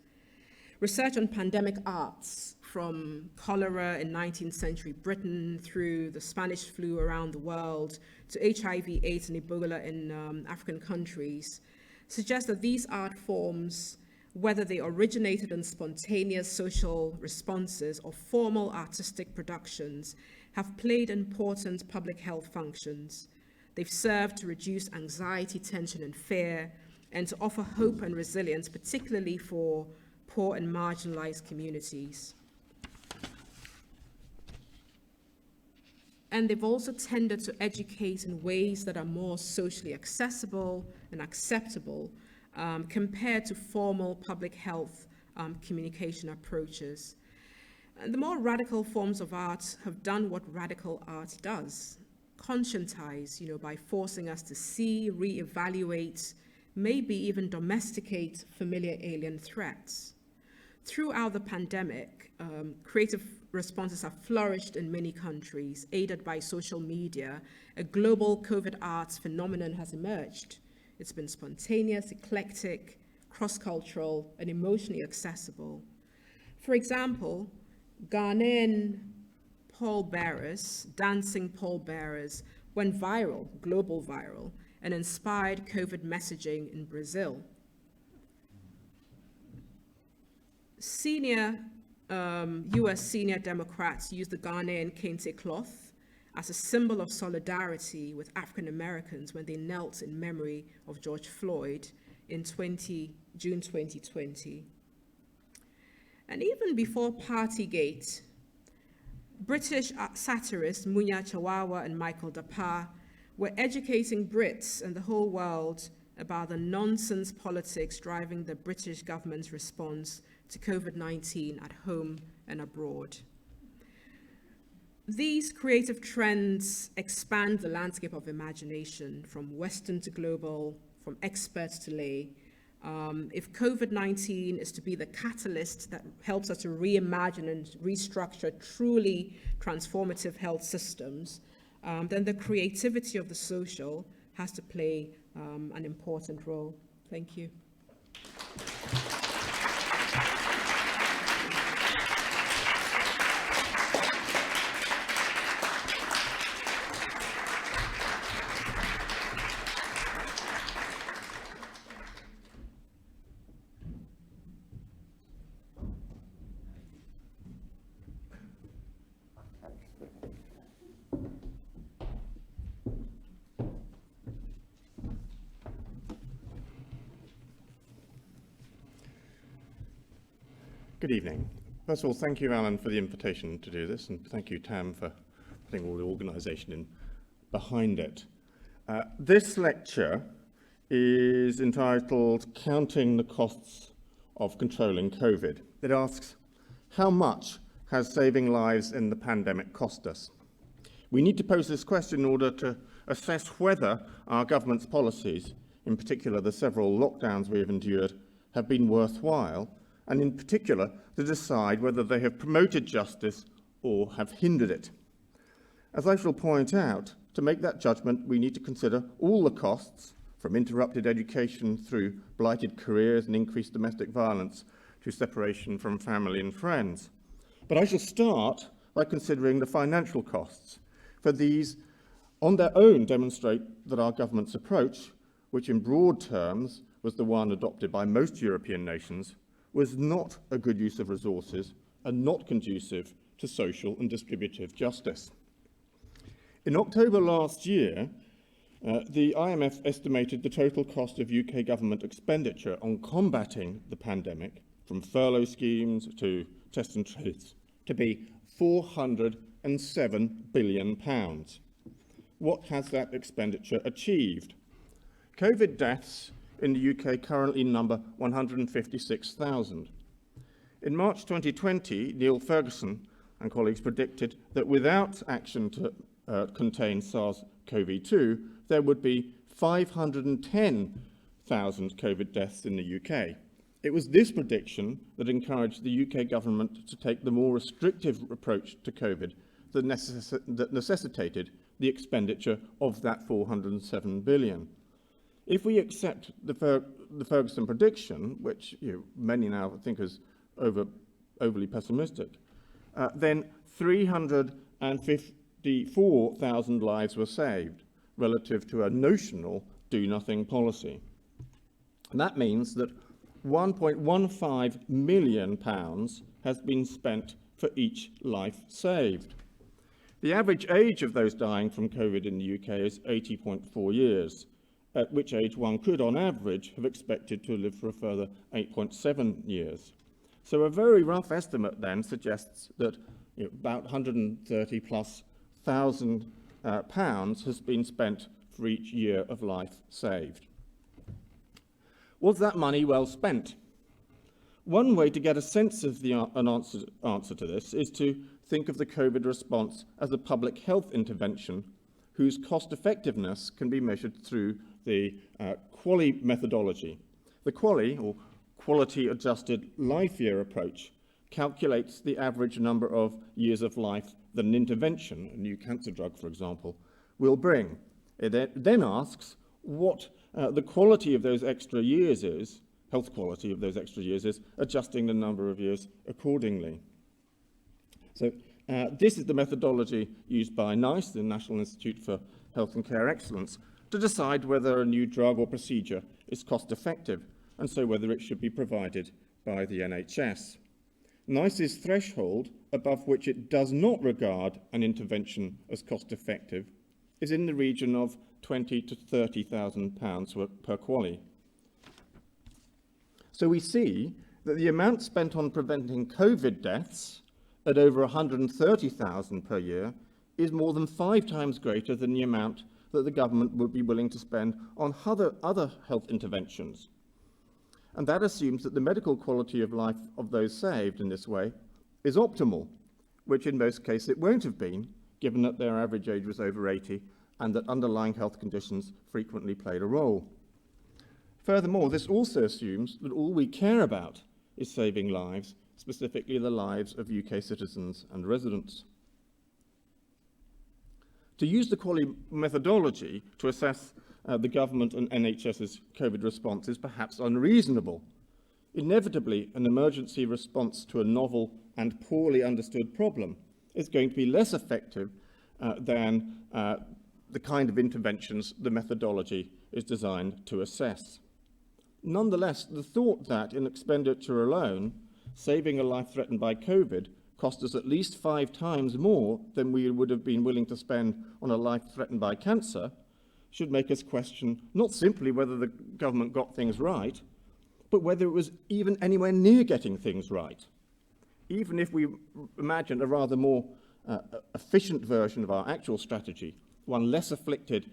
Speaker 3: Research on pandemic arts, from cholera in 19th century Britain through the Spanish flu around the world to HIV, AIDS, and Ebola in African countries, suggests that these art forms, whether they originated in spontaneous social responses or formal artistic productions, have played important public health functions. They've served to reduce anxiety, tension, and fear, and to offer hope and resilience, particularly for poor and marginalized communities. And they've also tended to educate in ways that are more socially accessible and acceptable compared to formal public health communication approaches. And the more radical forms of art have done what radical art does, conscientize, by forcing us to see, reevaluate, maybe even domesticate familiar alien threats. Throughout the pandemic, creative responses have flourished in many countries, aided by social media. A global COVID arts phenomenon has emerged. It's been spontaneous, eclectic, cross-cultural, and emotionally accessible. For example, Ghanaian pallbearers, dancing pallbearers, went viral, global viral, and inspired COVID messaging in Brazil. US senior Democrats used the Ghanaian kente cloth as a symbol of solidarity with African Americans when they knelt in memory of George Floyd in June 2020. And even before Partygate, British satirists Munya Chawawa and Michael Dapa were educating Brits and the whole world about the nonsense politics driving the British government's response to COVID-19 at home and abroad. These creative trends expand the landscape of imagination from Western to global, from experts to lay. If COVID-19 is to be the catalyst that helps us to reimagine and restructure truly transformative health systems, then the creativity of the social has to play an important role. Thank you.
Speaker 4: Good evening. First of all, thank you, Alan, for the invitation to do this, and thank you, Tam, for putting all the organisation in behind it. This lecture is entitled Counting the Costs of Controlling COVID. It asks, how much has saving lives in the pandemic cost us? We need to pose this question in order to assess whether our government's policies, in particular the several lockdowns we have endured, have been worthwhile, and in particular to decide whether they have promoted justice or have hindered it. As I shall point out, to make that judgment we need to consider all the costs, from interrupted education through blighted careers and increased domestic violence to separation from family and friends. But I shall start by considering the financial costs, for these on their own demonstrate that our government's approach, which in broad terms was the one adopted by most European nations, was not a good use of resources and not conducive to social and distributive justice. In October last year, the IMF estimated the total cost of UK government expenditure on combating the pandemic, from furlough schemes to test and trace, to be £407 billion. What has that expenditure achieved? COVID deaths in the UK currently number 156,000. In March 2020, Neil Ferguson and colleagues predicted that without action to contain SARS-CoV-2, there would be 510,000 COVID deaths in the UK. It was this prediction that encouraged the UK government to take the more restrictive approach to COVID that necessitated the expenditure of that 407 billion. If we accept the Ferguson prediction, which many now think is overly pessimistic, then 354,000 lives were saved relative to a notional do-nothing policy. And that means that £1.15 million has been spent for each life saved. The average age of those dying from COVID in the UK is 80.4 years, at which age one could, on average, have expected to live for a further 8.7 years. So a very rough estimate then suggests that about 130 plus thousand pounds has been spent for each year of life saved. Was that money well spent? One way to get a sense of an answer to this is to think of the COVID response as a public health intervention whose cost effectiveness can be measured through the QALY methodology. The QALY, or Quality Adjusted Life Year approach, calculates the average number of years of life that an intervention, a new cancer drug for example, will bring. It then asks what the quality of those extra years is, health quality of those extra years is, adjusting the number of years accordingly. So this is the methodology used by NICE, the National Institute for Health and Care Excellence, to decide whether a new drug or procedure is cost effective, and so whether it should be provided by the NHS. NICE's threshold, above which it does not regard an intervention as cost effective, is in the region of £20,000 to £30,000 per QALY. So we see that the amount spent on preventing COVID deaths at over 130,000 per year is more than 5 times greater than the amount that the government would be willing to spend on other health interventions. And that assumes that the medical quality of life of those saved in this way is optimal, which in most cases it won't have been, given that their average age was over 80 and that underlying health conditions frequently played a role. Furthermore, this also assumes that all we care about is saving lives, specifically the lives of UK citizens and residents. To use the QALY methodology to assess the government and NHS's COVID response is perhaps unreasonable. Inevitably, an emergency response to a novel and poorly understood problem is going to be less effective than the kind of interventions the methodology is designed to assess. Nonetheless, the thought that in expenditure alone, saving a life threatened by COVID cost us at least 5 times more than we would have been willing to spend on a life threatened by cancer should make us question not simply whether the government got things right, but whether it was even anywhere near getting things right. even if we imagine a rather more efficient version of our actual strategy, one less afflicted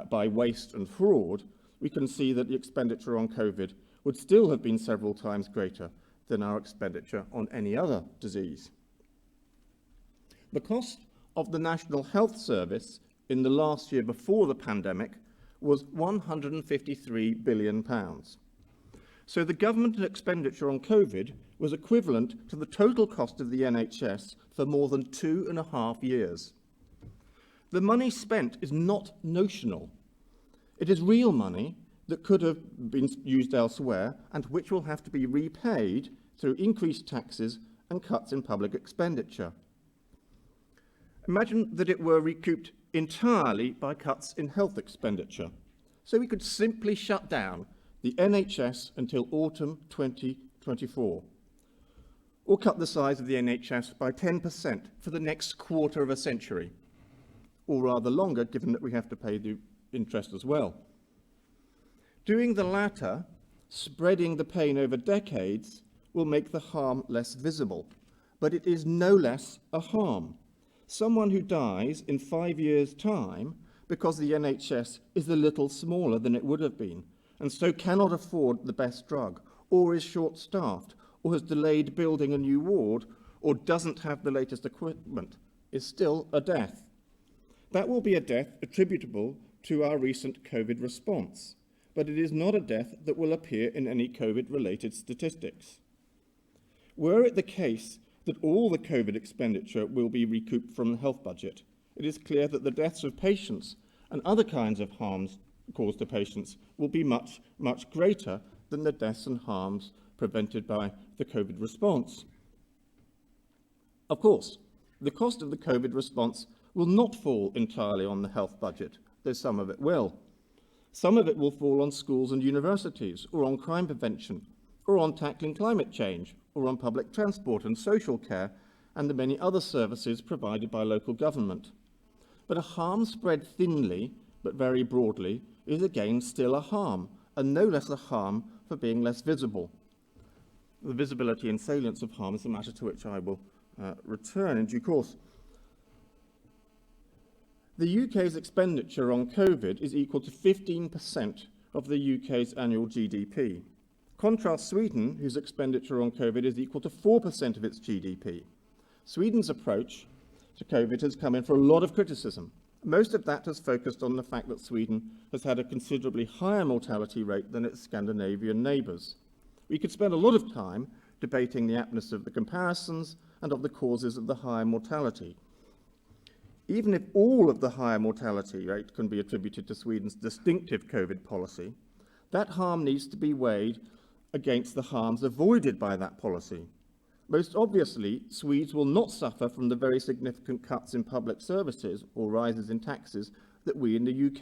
Speaker 4: by waste and fraud, we can see that the expenditure on COVID would still have been several times greater than our expenditure on any other disease. The cost of the National Health Service in the last year before the pandemic was £153 billion. So the government expenditure on COVID was equivalent to the total cost of the NHS for more than 2.5 years. The money spent is not notional. It is real money that could have been used elsewhere and which will have to be repaid through increased taxes and cuts in public expenditure. Imagine that it were recouped entirely by cuts in health expenditure. So we could simply shut down the NHS until autumn 2024, or cut the size of the NHS by 10% for the next quarter of a century, or rather longer, given that we have to pay the interest as well. Doing the latter, spreading the pain over decades, will make the harm less visible, but it is no less a harm. Someone who dies in 5 years' time because the NHS is a little smaller than it would have been, and so cannot afford the best drug, or is short-staffed, or has delayed building a new ward, or doesn't have the latest equipment, is still a death. That will be a death attributable to our recent COVID response, but it is not a death that will appear in any COVID-related statistics. Were it the case that all the COVID expenditure will be recouped from the health budget, it is clear that the deaths of patients and other kinds of harms caused to patients will be much, much greater than the deaths and harms prevented by the COVID response. Of course, the cost of the COVID response will not fall entirely on the health budget, though some of it will. Some of it will fall on schools and universities, or on crime prevention, or on tackling climate change, or on public transport and social care, and the many other services provided by local government. But a harm spread thinly, but very broadly, is again still a harm, and no less a harm for being less visible. The visibility and salience of harm is a matter to which I will return in due course. The UK's expenditure on COVID is equal to 15% of the UK's annual GDP. Contrast Sweden, whose expenditure on COVID is equal to 4% of its GDP. Sweden's approach to COVID has come in for a lot of criticism. Most of that has focused on the fact that Sweden has had a considerably higher mortality rate than its Scandinavian neighbours. We could spend a lot of time debating the aptness of the comparisons and of the causes of the higher mortality. Even if all of the higher mortality rate can be attributed to Sweden's distinctive COVID policy, that harm needs to be weighed against the harms avoided by that policy. Most obviously, Swedes will not suffer from the very significant cuts in public services or rises in taxes that we in the UK